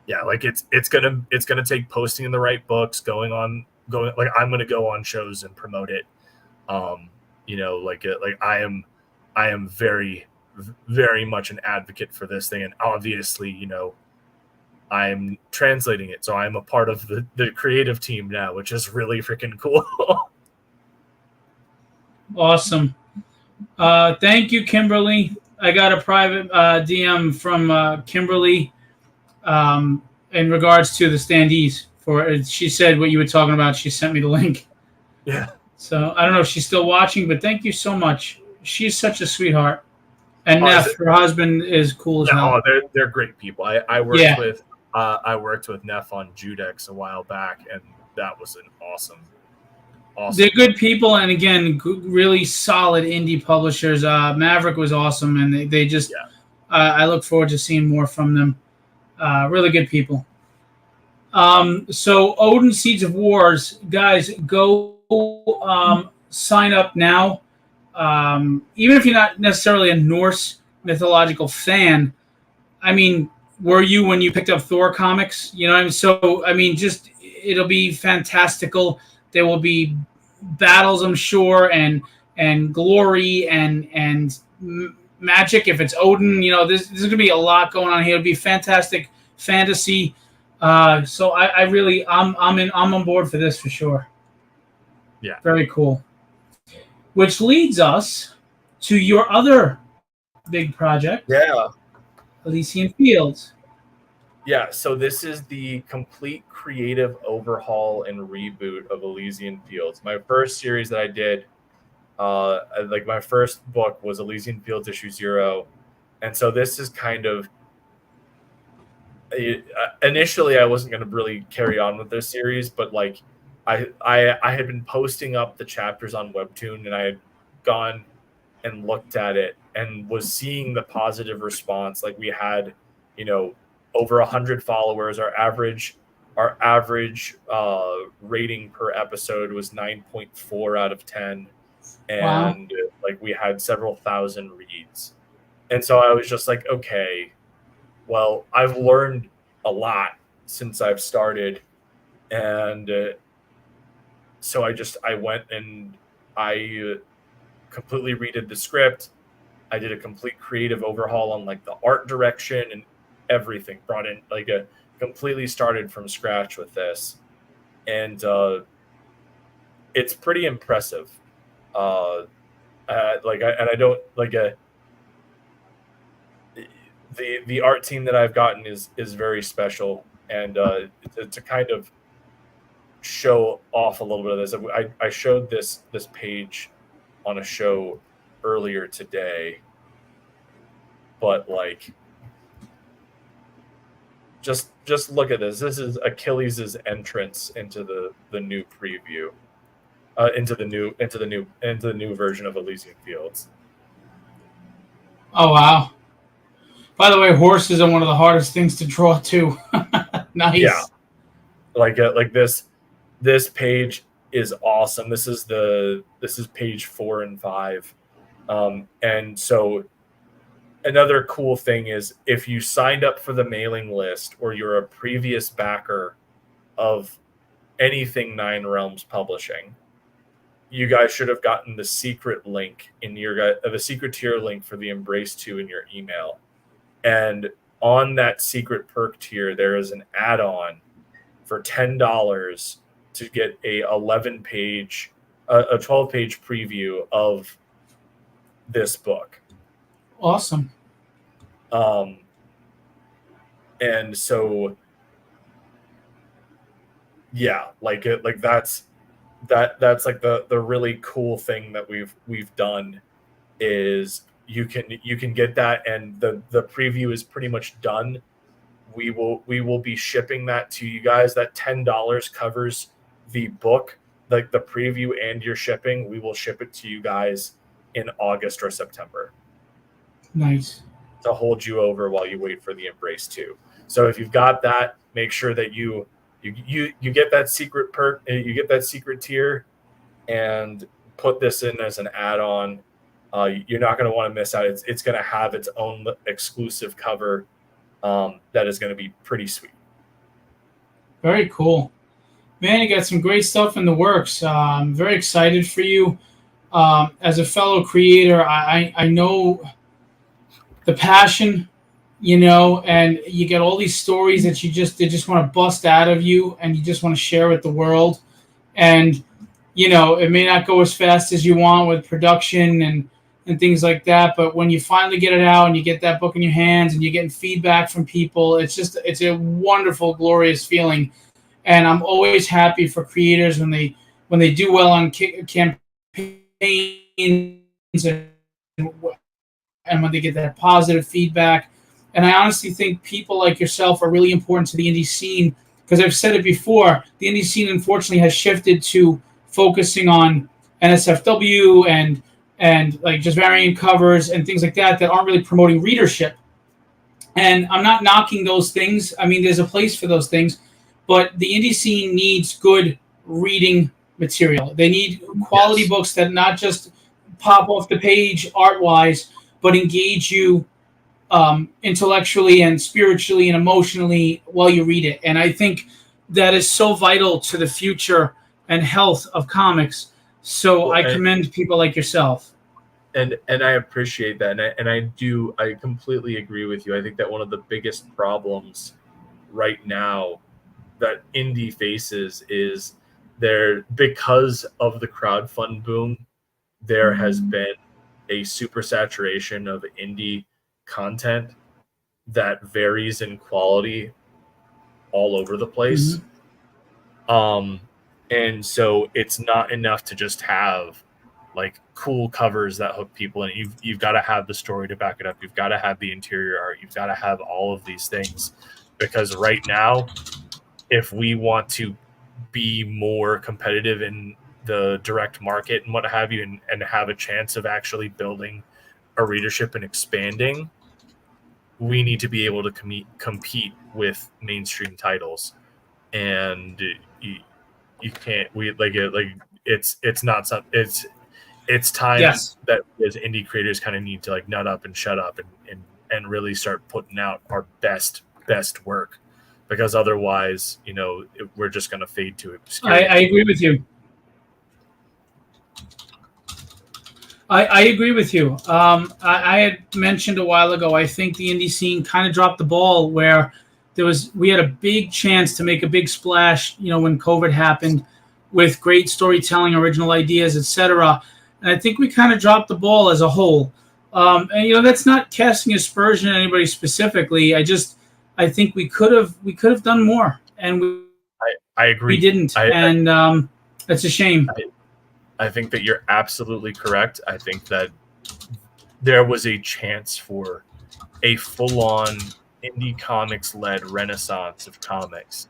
Yeah, like it's gonna take posting in the right books, going like I'm gonna go on shows and promote it. Like I am very very much an advocate for this thing, and obviously, I'm translating it, so I'm a part of the creative team now, which is really freaking cool. Awesome. Thank you, Kimberly. I got a private DM from Kimberly in regards to the standees. She said what you were talking about. She sent me the link. Yeah. So I don't know if she's still watching, but thank you so much. She's such a sweetheart. And Neff, her husband, is cool as hell. Oh, they're great people. I worked with Neff on Judex a while back, and that was an awesome. They're good people, and again, really solid indie publishers. Maverick was awesome, and they just. Yeah. I look forward to seeing more from them. Really good people. So Oden Seeds of Wars, guys, go sign up now. Even if you're not necessarily a Norse mythological fan, I mean, were you when you picked up Thor comics? You know what I mean? So, I mean, just it'll be fantastical. There will be battles, I'm sure, and glory and magic. If it's Odin, there's going to be a lot going on here. It'll be fantastic fantasy. So I'm on board for this for sure. Yeah, very cool. Which leads us to your other big project. Yeah, Elysian Fields. Yeah, so this is the complete creative overhaul and reboot of Elysian Fields. My first series that I did, like my first book was Elysian Fields issue 0. And so this is kind of, initially I wasn't going to really carry on with this series, but like I had been posting up the chapters on Webtoon, and I had gone and looked at it and was seeing the positive response. Like we had, over 100 followers. Our average rating per episode was 9.4 out of 10, and like we had several thousand reads. And so I was just like, okay, well, I've learned a lot since I've started, and so I went and I completely redid the script. I did a complete creative overhaul on like the art direction and everything, brought in like completely started from scratch with this, and it's pretty impressive. I don't like the art team that I've gotten is very special, and to kind of show off a little bit of this, I showed this page on a show earlier today, but like just look at this. This is Achilles' entrance into the new preview, into the new version of Elysian Fields. Oh wow! By the way, horses are one of the hardest things to draw too. Nice. Yeah, like this page is awesome. This is page 4 and 5, and so. Another cool thing is if you signed up for the mailing list or you're a previous backer of anything Nine Realms Publishing, you guys should have gotten the secret link in the secret tier link for the Embrace 2 in your email. And on that secret perk tier, there is an add-on for $10 to get a 12-page preview of this book. Awesome. And so, yeah, that's like the really cool thing that we've done is you can get that, and the preview is pretty much done. We will be shipping that to you guys. That $10 covers the book, like the preview and your shipping. We will ship it to you guys in August or September. Nice. To hold you over while you wait for the Embrace 2. So if you've got that, make sure that you get that secret perk, you get that secret tier, and put this in as an add-on. You're not going to want to miss out. It's going to have its own exclusive cover that is going to be pretty sweet. Very cool. Man, you got some great stuff in the works. I'm very excited for you. As a fellow creator, I know the passion, and you get all these stories that they just want to bust out of you, and you just want to share with the world. And, it may not go as fast as you want with production and things like that, but when you finally get it out and you get that book in your hands and you're getting feedback from people, it's a wonderful, glorious feeling. And I'm always happy for creators when they do well on campaigns and when they get that positive feedback. And I honestly think people like yourself are really important to the indie scene, because I've said it before, the indie scene unfortunately has shifted to focusing on NSFW and like just variant covers and things like that aren't really promoting readership. And I'm not knocking those things. I mean, there's a place for those things, but the indie scene needs good reading material. They need quality books that not just pop off the page art-wise, but engage you intellectually and spiritually and emotionally while you read it. And I think that is so vital to the future and health of comics. So I commend people like yourself. And I appreciate that. And I completely agree with you. I think that one of the biggest problems right now that indie faces is because of the crowdfund boom, there has been a super saturation of indie content that varies in quality all over the place. And so it's not enough to just have like cool covers that hook people in. You've got to have the story to back it up. You've got to have the interior art. You've got to have all of these things, because right now, if we want to be more competitive in the direct market and what have you, and have a chance of actually building a readership and expanding, we need to be able to compete with mainstream titles. And you can't, it's not something, it's time that as indie creators kind of need to like nut up and shut up and really start putting out our best work, because otherwise, we're just going to fade to obscurity. I agree with you. I agree with you. I had mentioned a while ago, I think the indie scene kind of dropped the ball where we had a big chance to make a big splash, when COVID happened, with great storytelling, original ideas, etc. And I think we kind of dropped the ball as a whole. And that's not casting aspersion on anybody specifically. I think we could have done more, and I agree. We didn't, that's a shame. I think that you're absolutely correct. I think that there was a chance for a full-on indie comics-led renaissance of comics,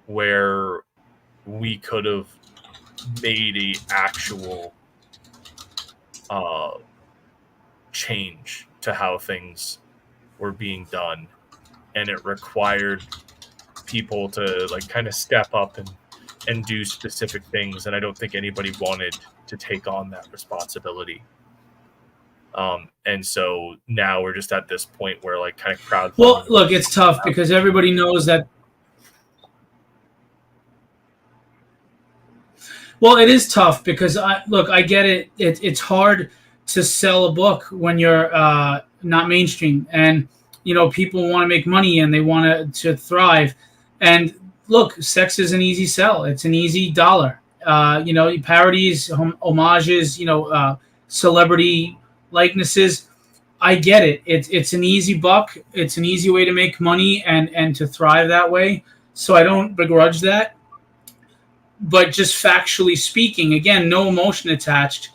where we could have made a actual change to how things were being done, and it required people to like kind of step up and do specific things, and I don't think anybody wanted to take on that responsibility. And so now we're just at this point where like kind of crowdfunding. Well, look, it's tough because everybody knows that. Well, it is tough because I get it. It's hard to sell a book when you're not mainstream. And people want to make money and they want to thrive. And look, sex is an easy sell. It's an easy dollar. Parodies, homages, celebrity likenesses. I get it. It's an easy buck. It's an easy way to make money and to thrive that way. So I don't begrudge that. But just factually speaking, again, no emotion attached.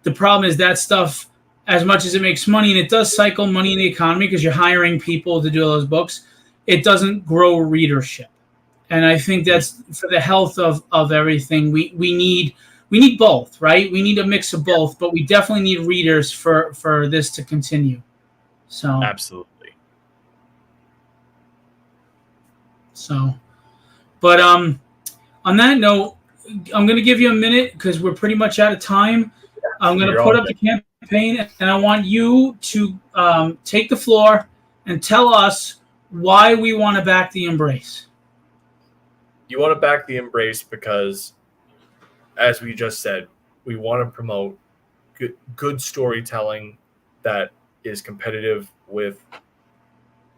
The problem is that stuff, as much as it makes money, and it does cycle money in the economy because you're hiring people to do those books, it doesn't grow readership. And I think that's for the health of everything. We need both, right? We need a mix of both, but we definitely need readers for this to continue. So absolutely. So, but on that note, I'm going to give you a minute because we're pretty much out of time. I'm going to put up the campaign, and I want you to take the floor and tell us why we want to back the Embrace. You want to back the Embrace because, as we just said, we want to promote good storytelling that is competitive with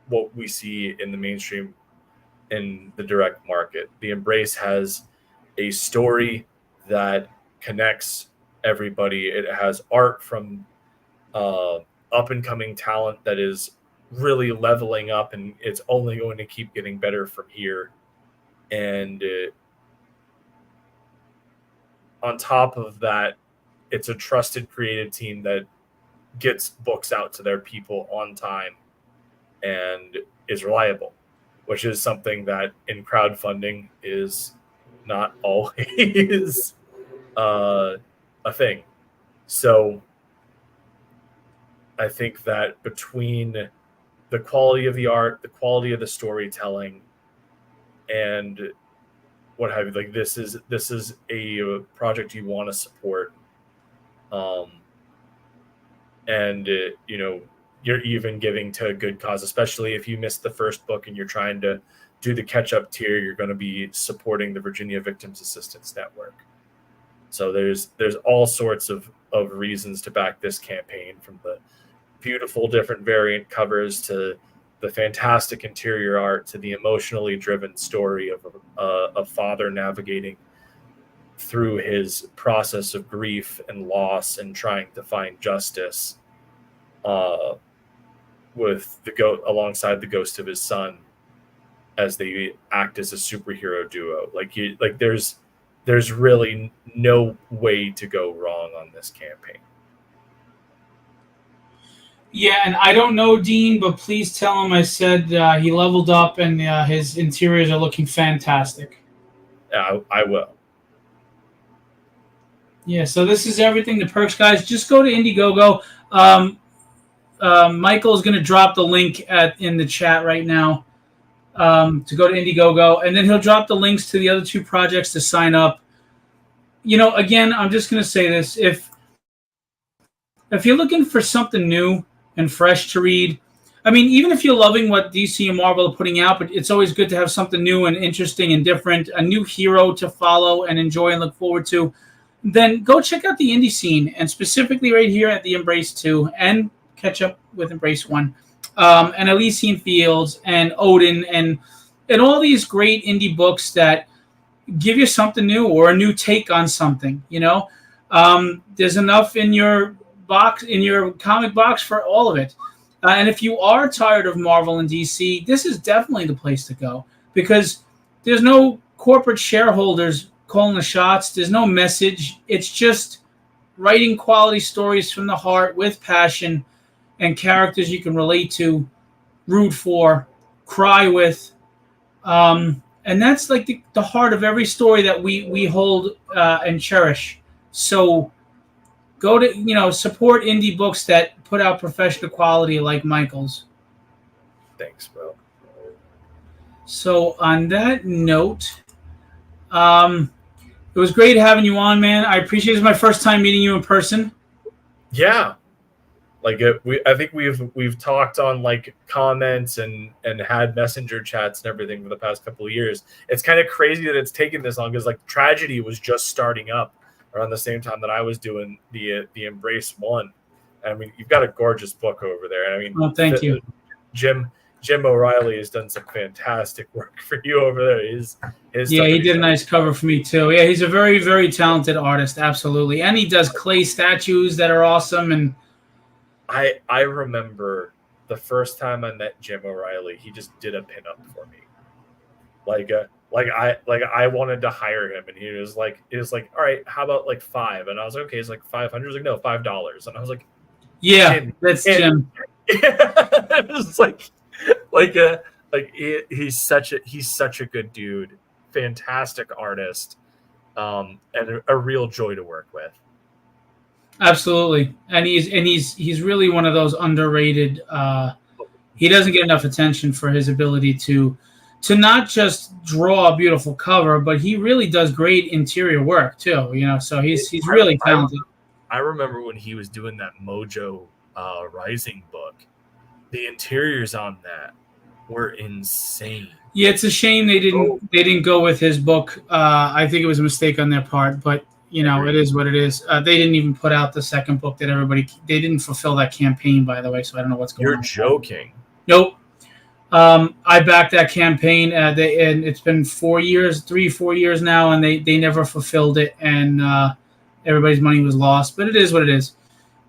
what we see in the mainstream, in the direct market. The Embrace has a story that connects everybody. It has art from up-and-coming talent that is really leveling up, and it's only going to keep getting better from here. And on top of that, it's a trusted creative team that gets books out to their people on time and is reliable, which is something that in crowdfunding is not always a thing. So I think that between the quality of the art, the quality of the storytelling, and what have you, like this is a project you want to support. And you're even giving to a good cause, especially if you missed the first book and you're trying to do the catch-up tier. You're going to be supporting the Virginia Victims Assistance Network. So there's all sorts of reasons to back this campaign, from the beautiful different variant covers to the fantastic interior art to the emotionally driven story of a father navigating through his process of grief and loss and trying to find justice with alongside the ghost of his son as they act as a superhero duo. There's really no way to go wrong on this campaign. Yeah, and I don't know Dean, but please tell him I said he leveled up and his interiors are looking fantastic. I will. Yeah, so this is everything. The perks, guys. Just go to Indiegogo. Michael is going to drop the link in the chat right now to go to Indiegogo, and then he'll drop the links to the other two projects to sign up. Again, I'm just going to say this: if you're looking for something new and fresh to read, I mean, even if you're loving what DC and Marvel are putting out, but it's always good to have something new and interesting and different, a new hero to follow and enjoy and look forward to, then go check out the indie scene, and specifically right here at the Embrace 2, and catch up with Embrace 1, and Elysian Fields and Oden and all these great indie books that give you something new or a new take on something. There's enough in your box, in your comic box, for all of it. And if you are tired of Marvel and DC, this is definitely the place to go, because there's no corporate shareholders calling the shots. There's no message. It's just writing quality stories from the heart with passion and characters you can relate to, root for, cry with. And that's like the heart of every story that we hold and cherish. So go to, support indie books that put out professional quality like Michael's. Thanks, bro. So on that note, it was great having you on, man. I appreciate it. It's my first time meeting you in person. Yeah. I think we've talked on comments and had messenger chats and everything for the past couple of years. It's kind of crazy that it's taken this long, because Tragedy was just starting up around the same time that I was doing the Embrace 1. I mean, you've got a gorgeous book over there. I mean, well, thank you. Jim O'Reilly has done some fantastic work for you over there. He did a nice cover for me too. Yeah, he's a very, very talented artist, absolutely. And he does clay statues that are awesome. And I remember the first time I met Jim O'Reilly, he just did a pinup for me. I wanted to hire him, and he was like, all right, how about like $5? And I was like, okay, it's like 500. He's like, no, $5. And I was like, yeah, that's Jim. It was he's such a good dude, fantastic artist, and a real joy to work with. Absolutely, and he's really one of those underrated. He doesn't get enough attention for his ability to not just draw a beautiful cover, but he really does great interior work too. So he's really talented. I remember when he was doing that Mojo Rising book, the interiors on that were insane. Yeah, it's a shame they didn't go with his book. I think it was a mistake on their part, but it is what it is. They didn't even put out the second book that they didn't fulfill that campaign, by the way, so I don't know what's going on. You're joking. Nope. I backed that campaign, and it's been 4 years now, and they never fulfilled it, and everybody's money was lost, but it is what it is.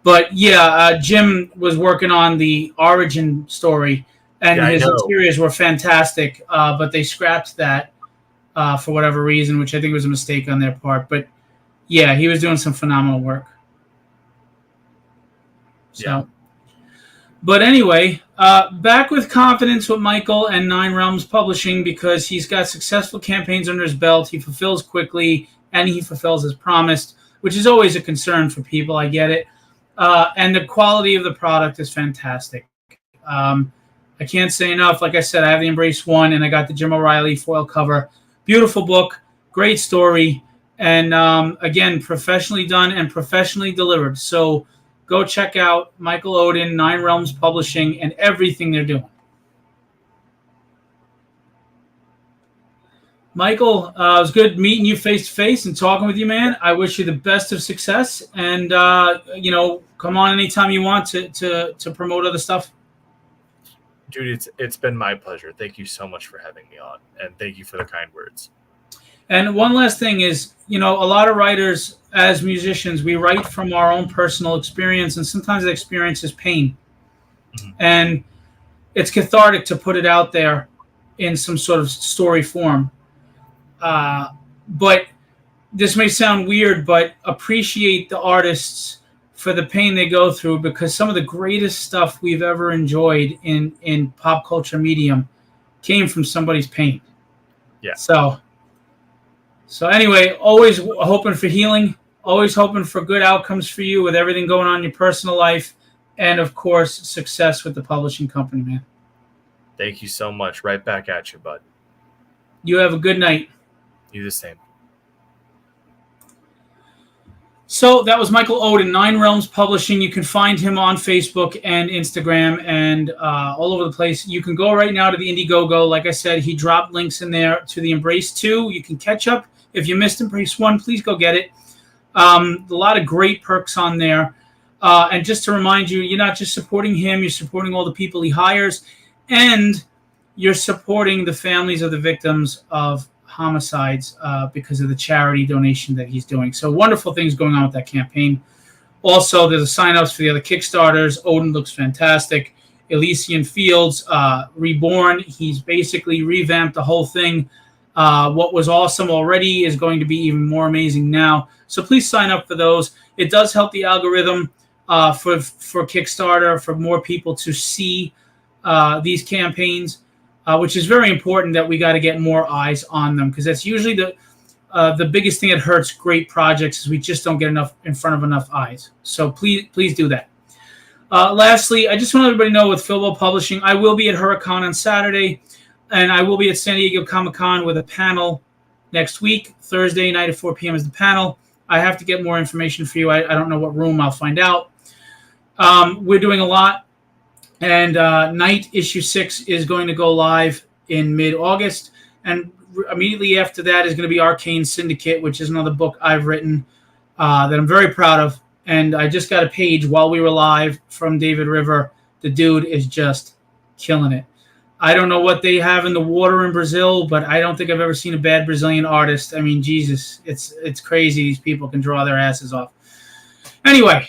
But yeah, Jim was working on the origin story, and his interiors were fantastic, but they scrapped that for whatever reason, which I think was a mistake on their part. But yeah, he was doing some phenomenal work. So, yeah. But anyway, back with confidence with Michael and Nine Realms Publishing, because he's got successful campaigns under his belt. He fulfills quickly, and he fulfills as promised, which is always a concern for people. I get it. And the quality of the product is fantastic. I can't say enough. Like I said, I have the Embrace 1, and I got the Jim O'Reilly foil cover. Beautiful book, great story, and again, professionally done and professionally delivered. So go check out Michael Oden, Nine Realms Publishing, and everything they're doing. Michael, it was good meeting you face to face and talking with you, man. I wish you the best of success, and come on anytime you want to promote other stuff. Dude, it's been my pleasure. Thank you so much for having me on, and thank you for the kind words. And one last thing is, a lot of writers, as musicians, we write from our own personal experience, and sometimes the experience is pain. Mm-hmm. And it's cathartic to put it out there in some sort of story form. But this may sound weird, but appreciate the artists for the pain they go through, because some of the greatest stuff we've ever enjoyed in pop culture medium came from somebody's pain. Yeah. So anyway, always hoping for healing, always hoping for good outcomes for you with everything going on in your personal life, and of course, success with the publishing company, man. Thank you so much. Right back at you, bud. You have a good night. You the same. So that was Michael Oden, Nine Realms Publishing. You can find him on Facebook and Instagram and all over the place. You can go right now to the Indiegogo. Like I said, he dropped links in there to the Embrace 2. You can catch up. If you missed Embrace 1, please go get it. A lot of great perks on there. And just to remind you, you're not just supporting him, you're supporting all the people he hires, and you're supporting the families of the victims of homicides because of the charity donation that he's doing. So wonderful things going on with that campaign. Also, there's a sign-ups for the other Kickstarters. Oden looks fantastic. Elysian Fields, Reborn. He's basically revamped the whole thing. What was awesome already is going to be even more amazing now. So please sign up for those. It does help the algorithm for Kickstarter, for more people to see these campaigns. Which is very important, that we got to get more eyes on them, because that's usually the biggest thing that hurts great projects, is we just don't get enough in front of enough eyes. So please do that. Lastly, I just want everybody to know with Philbo Publishing, I will be at Huracan on Saturday, and I will be at San Diego Comic-Con with a panel next week. Thursday night at 4 p.m. is the panel. I have to get more information for you. I don't know what room. I'll find out. We're doing a lot. And Night Issue 6 is going to go live in mid-August. And immediately after that is going to be Arcane Syndicate, which is another book I've written that I'm very proud of. And I just got a page while we were live from David River. The dude is just killing it. I don't know what they have in the water in Brazil, but I don't think I've ever seen a bad Brazilian artist. I mean, Jesus, it's crazy. These people can draw their asses off. Anyway,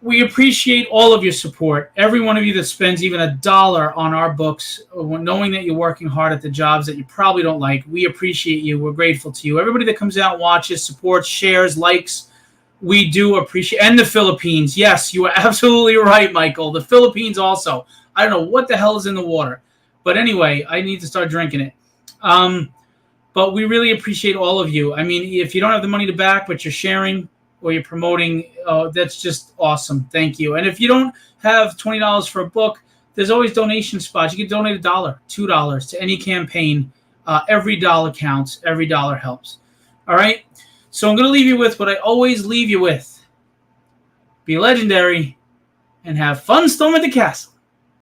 we appreciate all of your support. Every one of you that spends even $1 on our books, knowing that you're working hard at the jobs that you probably don't like, we appreciate you. We're grateful to you. Everybody that comes out, watches, supports, shares, likes, we do appreciate. And the Philippines. Yes, you are absolutely right, Michael. The Philippines also. I don't know what the hell is in the water. But anyway, I need to start drinking it. But we really appreciate all of you. I mean, if you don't have the money to back, but you're sharing or you're promoting, that's just awesome. Thank you. And if you don't have $20 for a book, there's always donation spots. You can donate $1, $2 to any campaign. Every dollar counts. Every dollar helps. All right? So I'm going to leave you with what I always leave you with. Be legendary and have fun storming the castle.